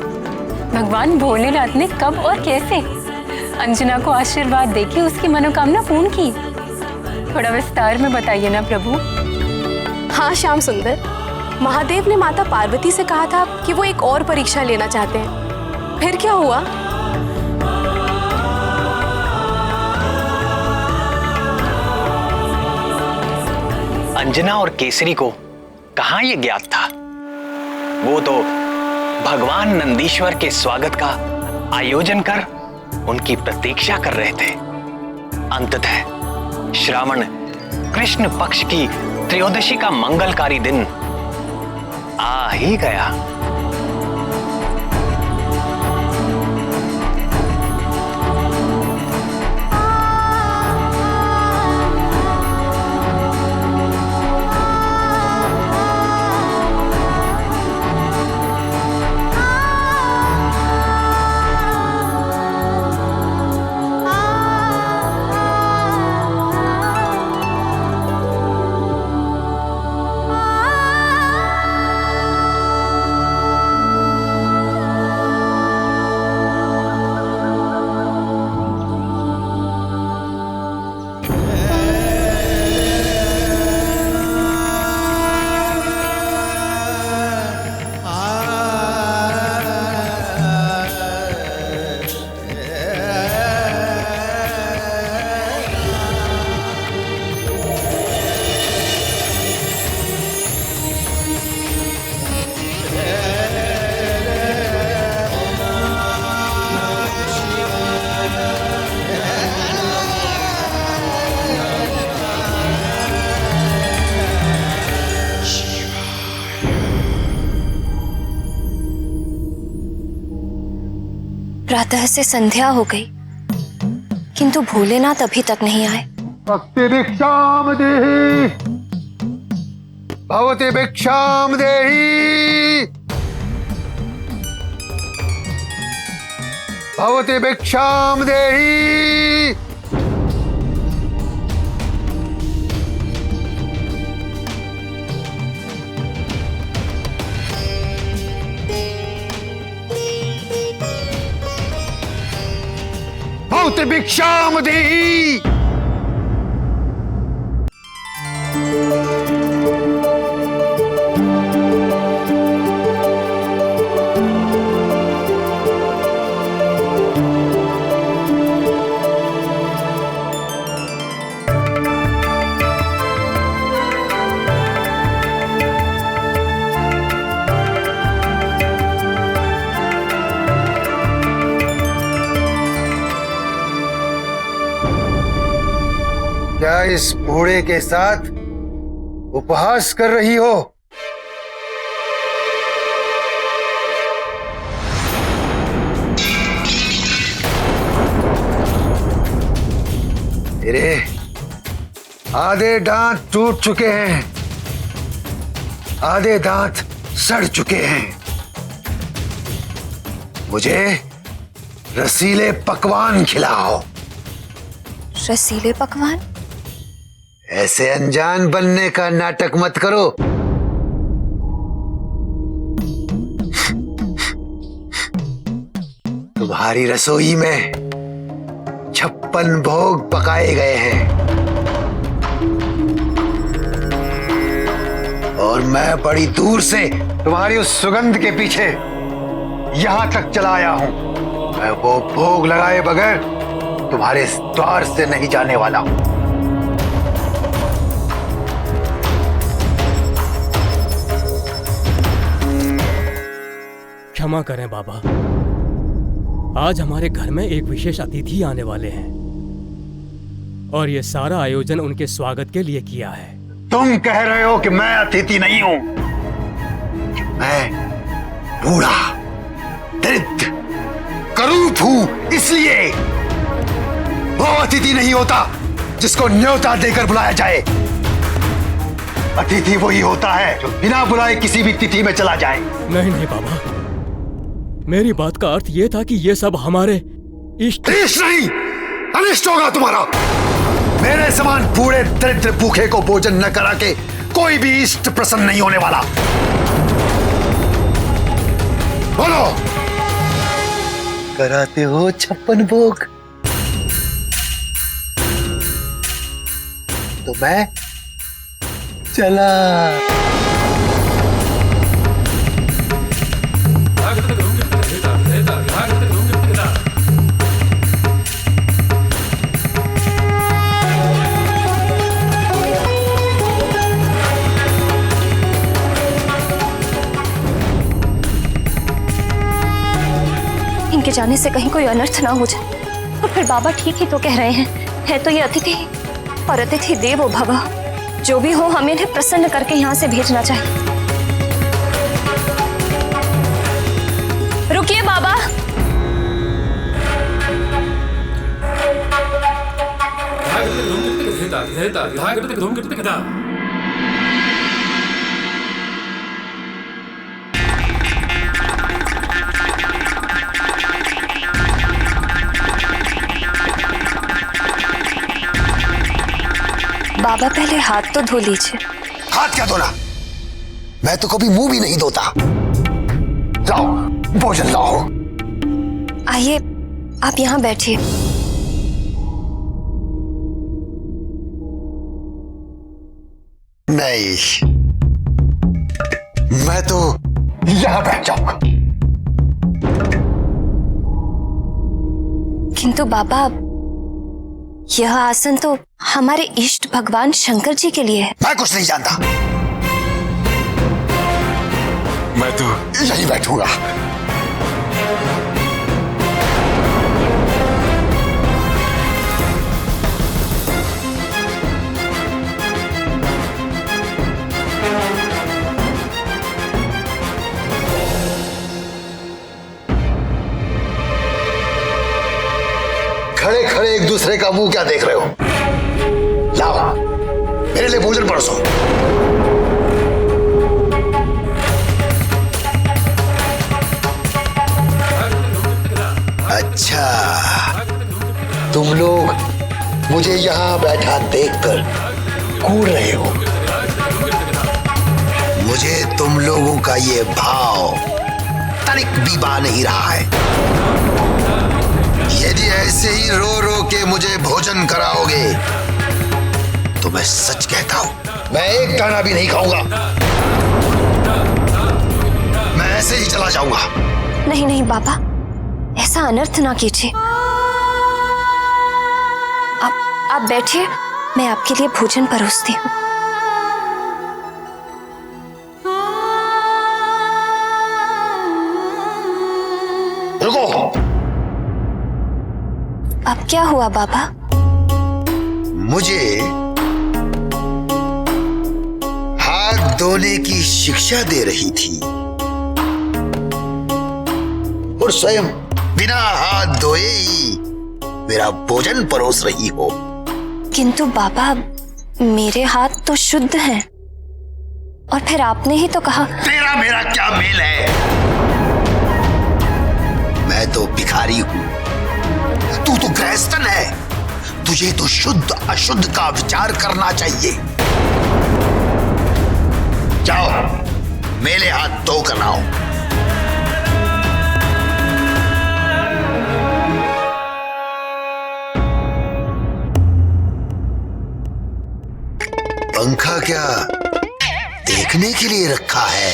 भगवान भोलेनाथ ने कब और कैसे अंजना को आशीर्वाद देके उसकी मनोकामना पूर्ण की? थोड़ा विस्तार में बताइए ना प्रभु। हाँ श्याम सुंदर, महादेव ने माता पार्वती से कहा था कि वो एक और परीक्षा लेना चाहते हैं। फिर क्या हुआ? अंजना और केसरी को कहां ये ज्ञात था? वो तो भगवान नंदीश्वर के स्वागत का आयोजन कर उनकी प्रतीक्षा कर रहे थे। अंततः श्रावण कृष्ण पक्ष की त्रयोदशी का मंगलकारी दिन आ ही गया। प्रातः से संध्या हो गई, किंतु भोलेनाथ अभी तक नहीं आए। भक्ति भिक्षाम देहि, भवति भिक्षाम देहि, भवति भिक्षाम देहि। भवति भिक्षाम देहि। क्या इस बूढ़े के साथ उपहास कर रही हो? तेरे आधे दांत टूट चुके हैं, आधे दांत सड़ चुके हैं। मुझे रसीले पकवान खिलाओ। रसीले पकवान? ऐसे अनजान बनने का नाटक मत करो। तुम्हारी रसोई में 56 भोग पकाए गए हैं और मैं बड़ी दूर से तुम्हारी उस सुगंध के पीछे यहां तक चला आया हूं। मैं वो भोग लगाए बगैर तुम्हारे द्वार से नहीं जाने वाला हूं। क्षमा करें बाबा, आज हमारे घर में एक विशेष अतिथि आने वाले हैं और ये सारा आयोजन उनके स्वागत के लिए किया है। तुम कह रहे हो कि मैं अतिथि नहीं हूं? मैं बूढ़ा, दरिद्र, करूप हूं, इसलिए वो अतिथि नहीं होता जिसको न्योता देकर बुलाया जाए। अतिथि वही होता है जो बिना बुलाए किसी भी तिथि में चला जाए। नहीं नहीं बाबा, मेरी बात का अर्थ ये था कि ये सब हमारे इष्ट नहीं, अनिष्ट होगा तुम्हारा। मेरे समान बूढ़े दरिद्र भूखे को भोजन न करा के कोई भी इष्ट प्रसन्न नहीं होने वाला। बोलो, कराते हो 56 भोग, तो मैं चला। इनके जाने से कहीं कोई अनर्थ ना हो जाए। और फिर बाबा ठीक ही तो कह रहे हैं, है तो ये अतिथि और अतिथि देवो भव। जो भी हो, हमें इन्हें प्रसन्न करके यहाँ से भेजना चाहिए। रुकिए बाबा। बाबा पहले हाथ तो धो लीजिए। हाथ क्या धोना? मैं तो कभी मुंह भी नहीं धोता। लाओ भोजन लाओ। आइए, आप यहाँ बैठिए। नहीं, मैं तो यहाँ बैठ जाऊंगा। किंतु बाबा, यह आसन तो हमारे इष्ट भगवान शंकर जी के लिए है। मैं कुछ नहीं जानता, मैं तो यहीं बैठूंगा। खड़े खड़े एक दूसरे का मुंह क्या देख रहे हो? लाओ मेरे लिए भोजन परोसो। अच्छा, तुम लोग मुझे यहां बैठा देखकर कूद रहे हो। मुझे तुम लोगों का ये भाव तनिक भी बा नहीं रहा है। यदि ऐसे ही रो रो के मुझे भोजन कराओगे तो मैं सच कहता हूं, मैं एक दाना भी नहीं खाऊंगा। मैं ऐसे ही चला जाऊंगा। नहीं नहीं बाबा, ऐसा अनर्थ ना कीजिए। आप बैठिए, मैं आपके लिए भोजन परोसती हूँ। रुको। अब क्या हुआ बाबा? मुझे हाथ धोने की शिक्षा दे रही थी और स्वयं बिना हाथ धोए ही मेरा भोजन परोस रही हो। किंतु बाबा, मेरे हाथ तो शुद्ध हैं। और फिर आपने ही तो कहा। तेरा मेरा क्या मेल है? मैं तो भिखारी हूं, तू तो गृहस्थन है। तुझे तो शुद्ध अशुद्ध का विचार करना चाहिए। जाओ मेरे हाथ धो कर लाओ। पंखा क्या देखने के लिए रखा है?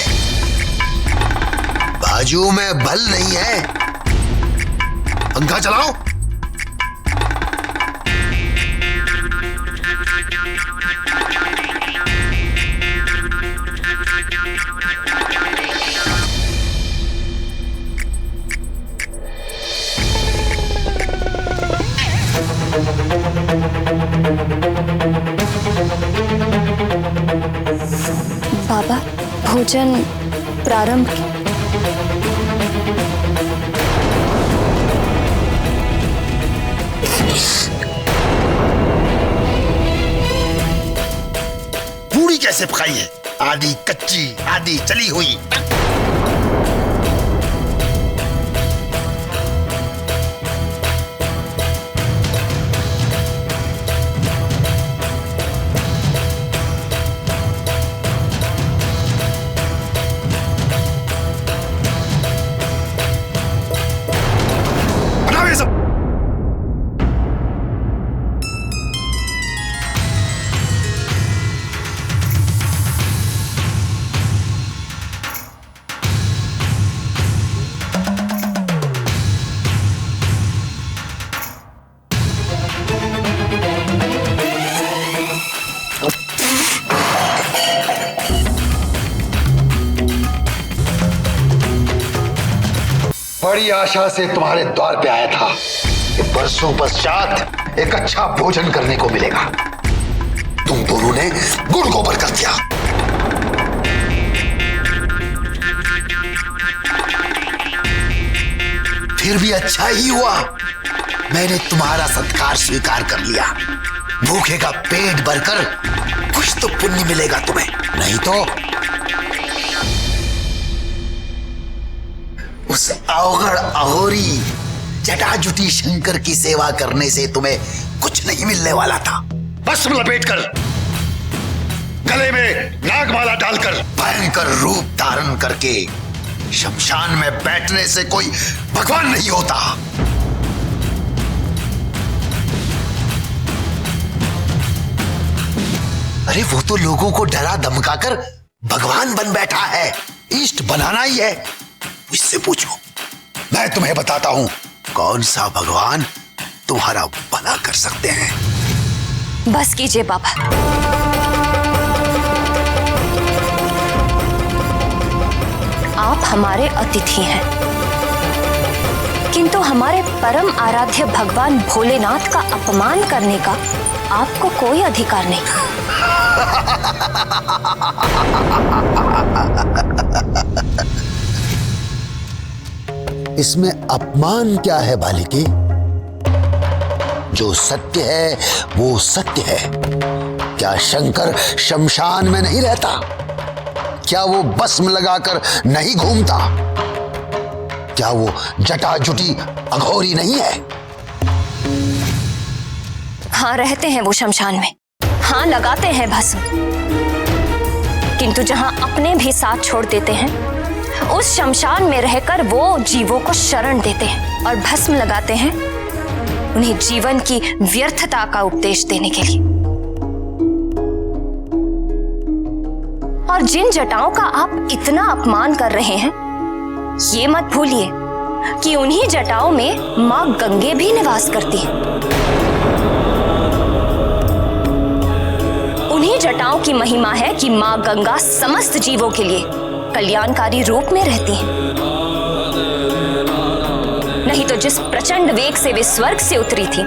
बाजू में बल नहीं है। पंखा चलाओ। बाबा, भोजन प्रारंभ। पूरी कैसे पकाई है? आधी कच्ची आधी चली हुई। बड़ी आशा से तुम्हारे द्वार पे आया था कि बरसों पश्चात एक अच्छा भोजन करने को मिलेगा। तुम दोनों ने गुड़ गोबर कर दिया। फिर भी अच्छा ही हुआ, मैंने तुम्हारा सत्कार स्वीकार कर लिया। भूखे का पेट भरकर कुछ तो पुण्य मिलेगा तुम्हें, नहीं तो उस अवगढ़ अघोरी जटाजुटी शंकर की सेवा करने से तुम्हें कुछ नहीं मिलने वाला था। भस्म लपेटकर, गले में नागमाला डालकर, भयंकर रूप धारण करके शमशान में बैठने से कोई भगवान नहीं होता। अरे वो तो लोगों को डरा धमकाकर भगवान बन बैठा है, इष्ट बनाना ही है। इससे पूछो, मैं तुम्हें बताता हूं कौन सा भगवान तुम्हारा भला कर सकते हैं। बस कीजिए बाबा। आप हमारे अतिथि हैं, किंतु हमारे परम आराध्य भगवान भोलेनाथ का अपमान करने का आपको कोई अधिकार नहीं। इसमें अपमान क्या है बालिके? जो सत्य है वो सत्य है। क्या शंकर शमशान में नहीं रहता? क्या वो भस्म लगाकर नहीं घूमता? क्या वो जटाजुटी अघोरी नहीं है? हाँ, रहते हैं वो शमशान में। हाँ, लगाते हैं भस्म, किंतु जहां अपने भी साथ छोड़ देते हैं उस शमशान में रहकर वो जीवों को शरण देते हैं और भस्म लगाते हैं उन्हें जीवन की व्यर्थता का उपदेश देने के लिए। और जिन जटाओं का आप इतना अपमान कर रहे हैं, ये मत भूलिए कि उन्हीं जटाओं में मां गंगे भी निवास करती हैं। उन्हीं जटाओं की महिमा है कि मां गंगा समस्त जीवों के लिए कल्याणकारी रूप में रहती हैं। नहीं तो जिस प्रचंड वेग से वे स्वर्ग से उतरी थी,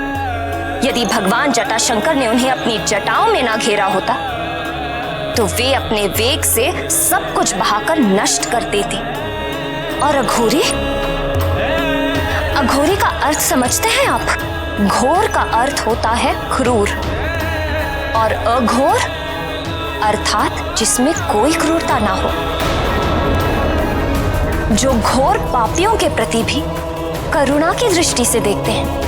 यदि भगवान जटाशंकर ने उन्हें अपनी जटाओं में ना घेरा होता तो वे अपने वेग से सब कुछ बहाकर नष्ट कर देती। और अघोरी, अघोरी का अर्थ समझते हैं आप? घोर का अर्थ होता है क्रूर, और अघोर अर्थात जिसमें कोई क्रूरता ना हो, जो घोर पापियों के प्रति भी करुणा की दृष्टि से देखते हैं।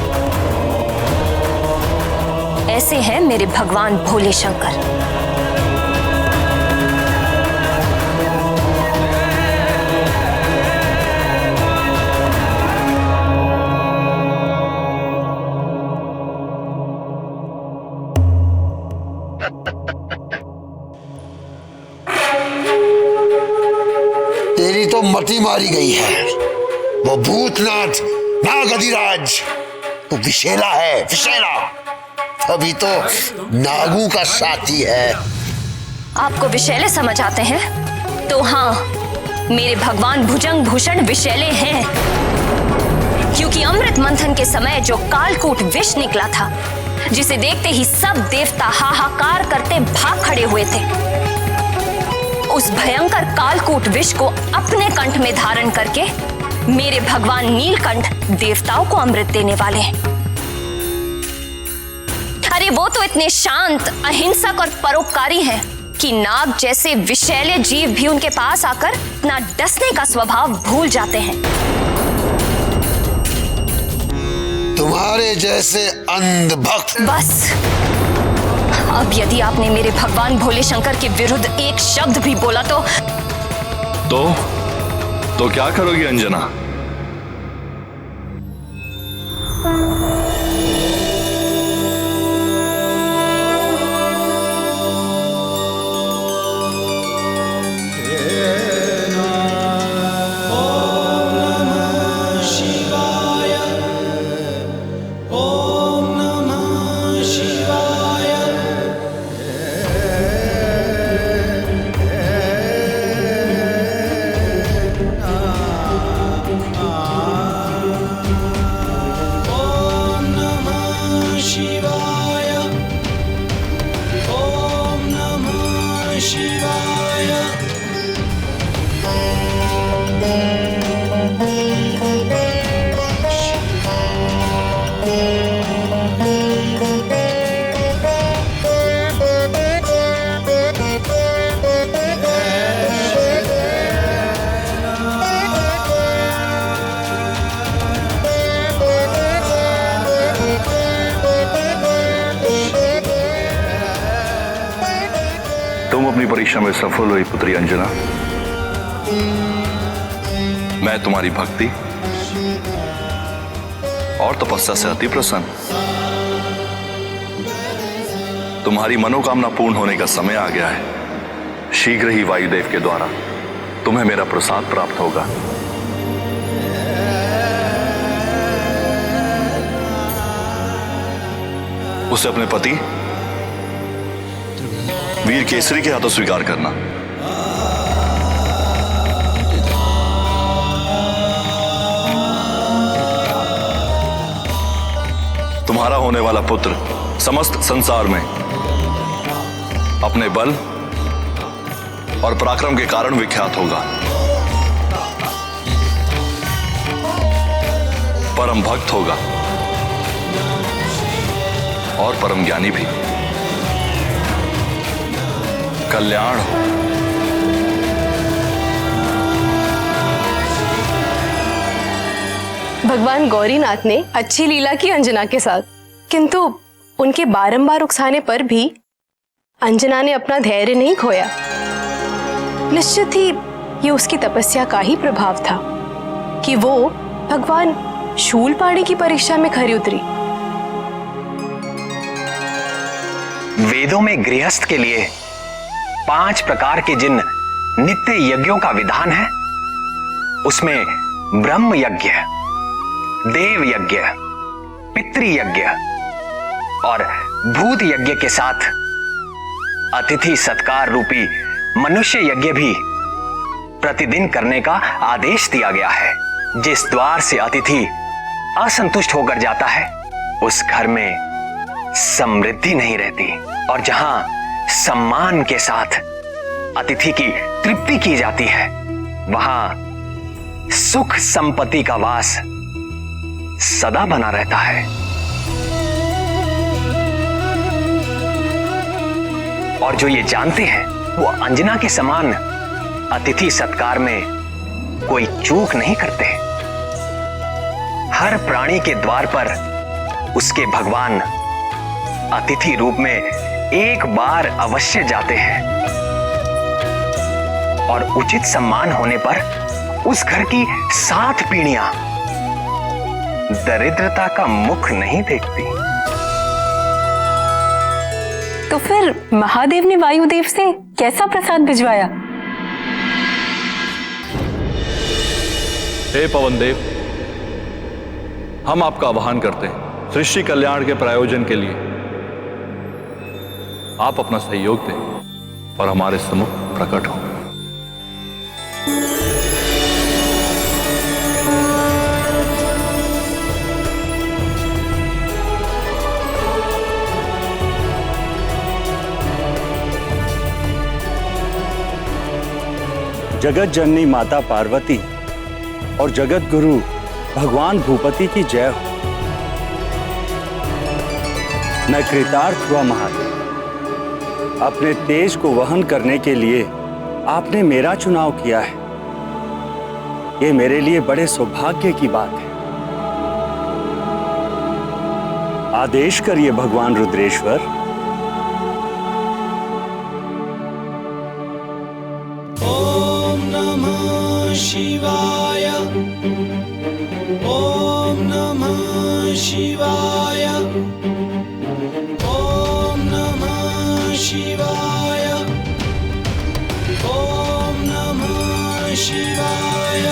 ऐसे हैं मेरे भगवान भोले शंकर। तेरी तो मति मारी गई है। वो भूतनाथ नागधिराज वो विशेला है, विशेला। अभी तो नागू का साथी है। आपको विशैले समझ आते हैं? तो हाँ, मेरे भगवान भुजंग भूषण विशैले हैं, क्योंकि अमृत मंथन के समय जो कालकूट विष निकला था, जिसे देखते ही सब देवता हाहाकार करते भाग खड़े हुए थे, उस भयंकर कालकूट विष को अपने कंठ में धारण करके मेरे भगवान नीलकंठ देवताओं को अमृत देने वाले हैं। अरे वो तो इतने शांत, अहिंसक और परोपकारी हैं कि नाग जैसे विषैले जीव भी उनके पास आकर अपना डसने का स्वभाव भूल जाते हैं। तुम्हारे जैसे अंधभक्त। बस, अब यदि आपने मेरे भगवान भोले शंकर के विरुद्ध एक शब्द भी बोला तो क्या करोगी अंजना? अपनी परीक्षा में सफल हुई पुत्री अंजना। मैं तुम्हारी भक्ति और तपस्या से अति प्रसन्न। तुम्हारी मनोकामना पूर्ण होने का समय आ गया है। शीघ्र ही वायुदेव के द्वारा तुम्हें मेरा प्रसाद प्राप्त होगा। उसे अपने पति वीर केसरी के हाथों स्वीकार करना। तुम्हारा होने वाला पुत्र समस्त संसार में अपने बल और पराक्रम के कारण विख्यात होगा। परम भक्त होगा और परम ज्ञानी भी। कल्याण हो। भगवान गौरीनाथ ने अच्छी लीला की अंजना के साथ, किंतु उनके बारंबार उकसाने पर भी अंजना ने अपना धैर्य नहीं खोया। निश्चित ही ये उसकी तपस्या का ही प्रभाव था कि वो भगवान शूलपाणी की परीक्षा में खरी उतरी। वेदों में गृहस्थ के लिए 5 प्रकार के जिन नित्य यज्ञों का विधान है, उसमें ब्रह्म यज्ञ, देव यज्ञ, पितृ यज्ञ और भूत यज्ञ के साथ अतिथि सत्कार रूपी मनुष्य यज्ञ भी प्रतिदिन करने का आदेश दिया गया है। जिस द्वार से अतिथि असंतुष्ट होकर जाता है, उस घर में समृद्धि नहीं रहती, और जहां सम्मान के साथ अतिथि की तृप्ति की जाती है, वहां सुख संपत्ति का वास सदा बना रहता है। और जो ये जानते हैं, वो अंजना के समान अतिथि सत्कार में कोई चूक नहीं करते। हर प्राणी के द्वार पर उसके भगवान अतिथि रूप में एक बार अवश्य जाते हैं, और उचित सम्मान होने पर उस घर की 7 पीढ़ियां दरिद्रता का मुख नहीं देखती। तो फिर महादेव ने वायुदेव से कैसा प्रसाद भिजवाया? हे पवन देव, हम आपका आह्वान करते हैं। सृष्टि कल्याण के प्रायोजन के लिए आप अपना सहयोग दें और हमारे सम्मुख प्रकट हो। जगत जननी माता पार्वती और जगत गुरु भगवान भूपति की जय हो। मैं कृतार्थ हुआ महादेव। अपने तेज को वहन करने के लिए आपने मेरा चुनाव किया है। ये मेरे लिए बड़े सौभाग्य की बात है। आदेश करिए भगवान रुद्रेश्वर। ओम नमः शिवाय। ओम नमः शिवाय। ओम नमः शिवाय। ओम नमः शिवाय।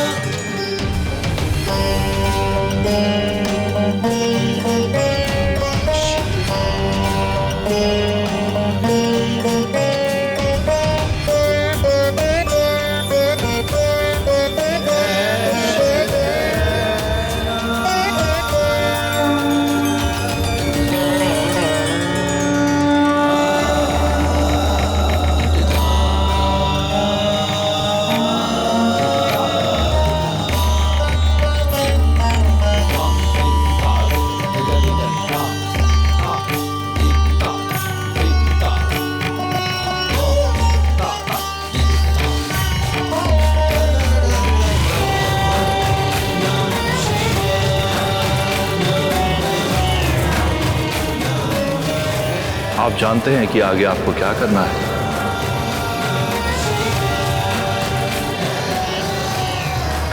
आप जानते हैं कि आगे आपको क्या करना है।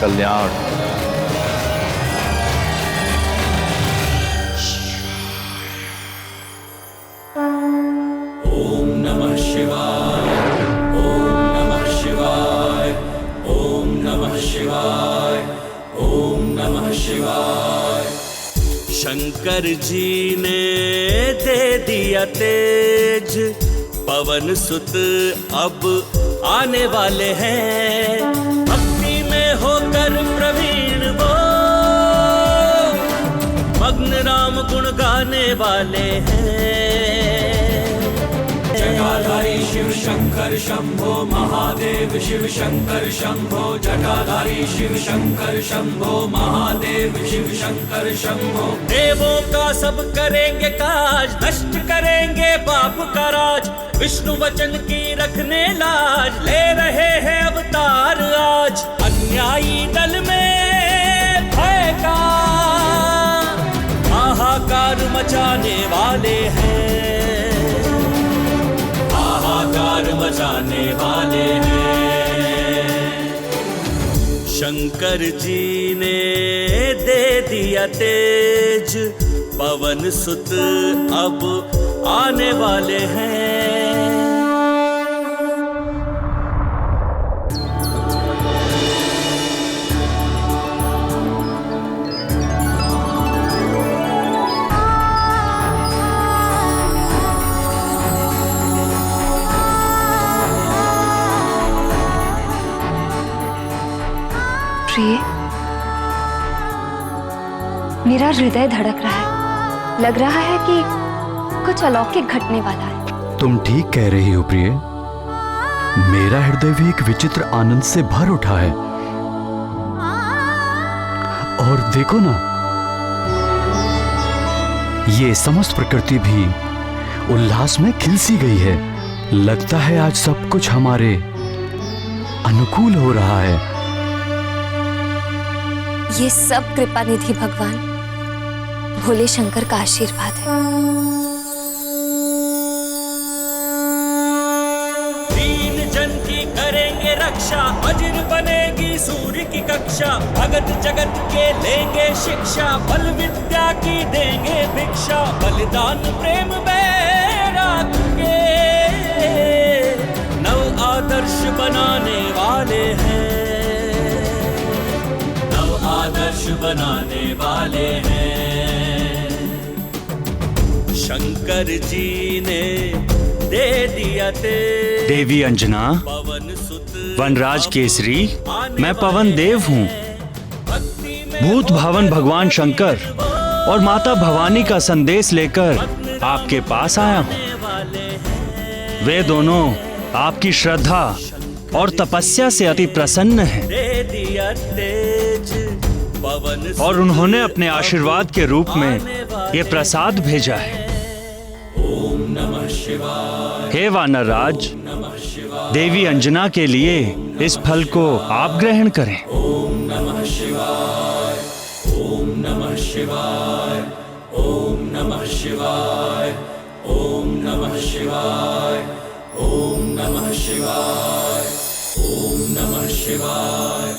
कल्याण। ओम नमः शिवाय, ओम नमः शिवाय, ओम नमः शिवाय, ओम नमः शिवाय। शंकर जी ने दे दिया तेज, पवन सुत अब आने वाले हैं। भक्ति में होकर प्रवीण वो, मग्न राम गुण गाने वाले हैं। जटाधारी शिव शंकर शंभो महादेव, शिव शंकर शंभो। जटाधारी शिव शंकर शंभो महादेव, शिव शंकर शंभो। देवों का सब करेंगे काज, नष्ट करेंगे पाप का राज। विष्णु वचन की रखने लाज, ले रहे हैं अवतार आज। अन्यायी दल में भय का हाहाकार मचाने वाले हैं, हाहाकार मचाने वाले हैं। शंकर जी ने दे दिया तेज, पवन सुत अब आने वाले हैं। प्रिय, मेरा हृदय धड़क रहा है। लग रहा है कि कुछ अलौकिक घटने वाला है। तुम ठीक कह रही हो प्रिय। मेरा हृदय भी एक विचित्र आनंद से भर उठा है। और देखो ना, ये समस्त प्रकृति भी उल्लास में खिल सी गई है। लगता है आज सब कुछ हमारे अनुकूल हो रहा है। ये सब कृपा निधि भगवान भोले शंकर का आशीर्वाद है। दीन जन की करेंगे रक्षा, वज्र बनेगी सूर्य की कक्षा। भगत जगत के लेंगे शिक्षा, बल विद्या की देंगे भिक्षा। बलिदान प्रेम बैराग के नव आदर्श बनाने वाले हैं, नव आदर्श बनाने वाले हैं। शंकर जी ने दे दिया तेज। देवी अंजना, वनराज केसरी, मैं पवन देव हूँ। भूत भावन भगवान शंकर और माता भवानी का संदेश लेकर आपके पास आया हूँ। वे दोनों आपकी श्रद्धा और तपस्या से अति प्रसन्न हैं और उन्होंने अपने आशीर्वाद के रूप में ये प्रसाद भेजा है। ओम नमः शिवाय। हे वानर राज, देवी अंजना के लिए इस फल को आप ग्रहण करें। ओम नमः शिवाय, ओम नमः शिवाय, ओम नमः शिवाय, ओम नमः शिवाय, ओम नमः शिवाय, ओम नमः शिवाय।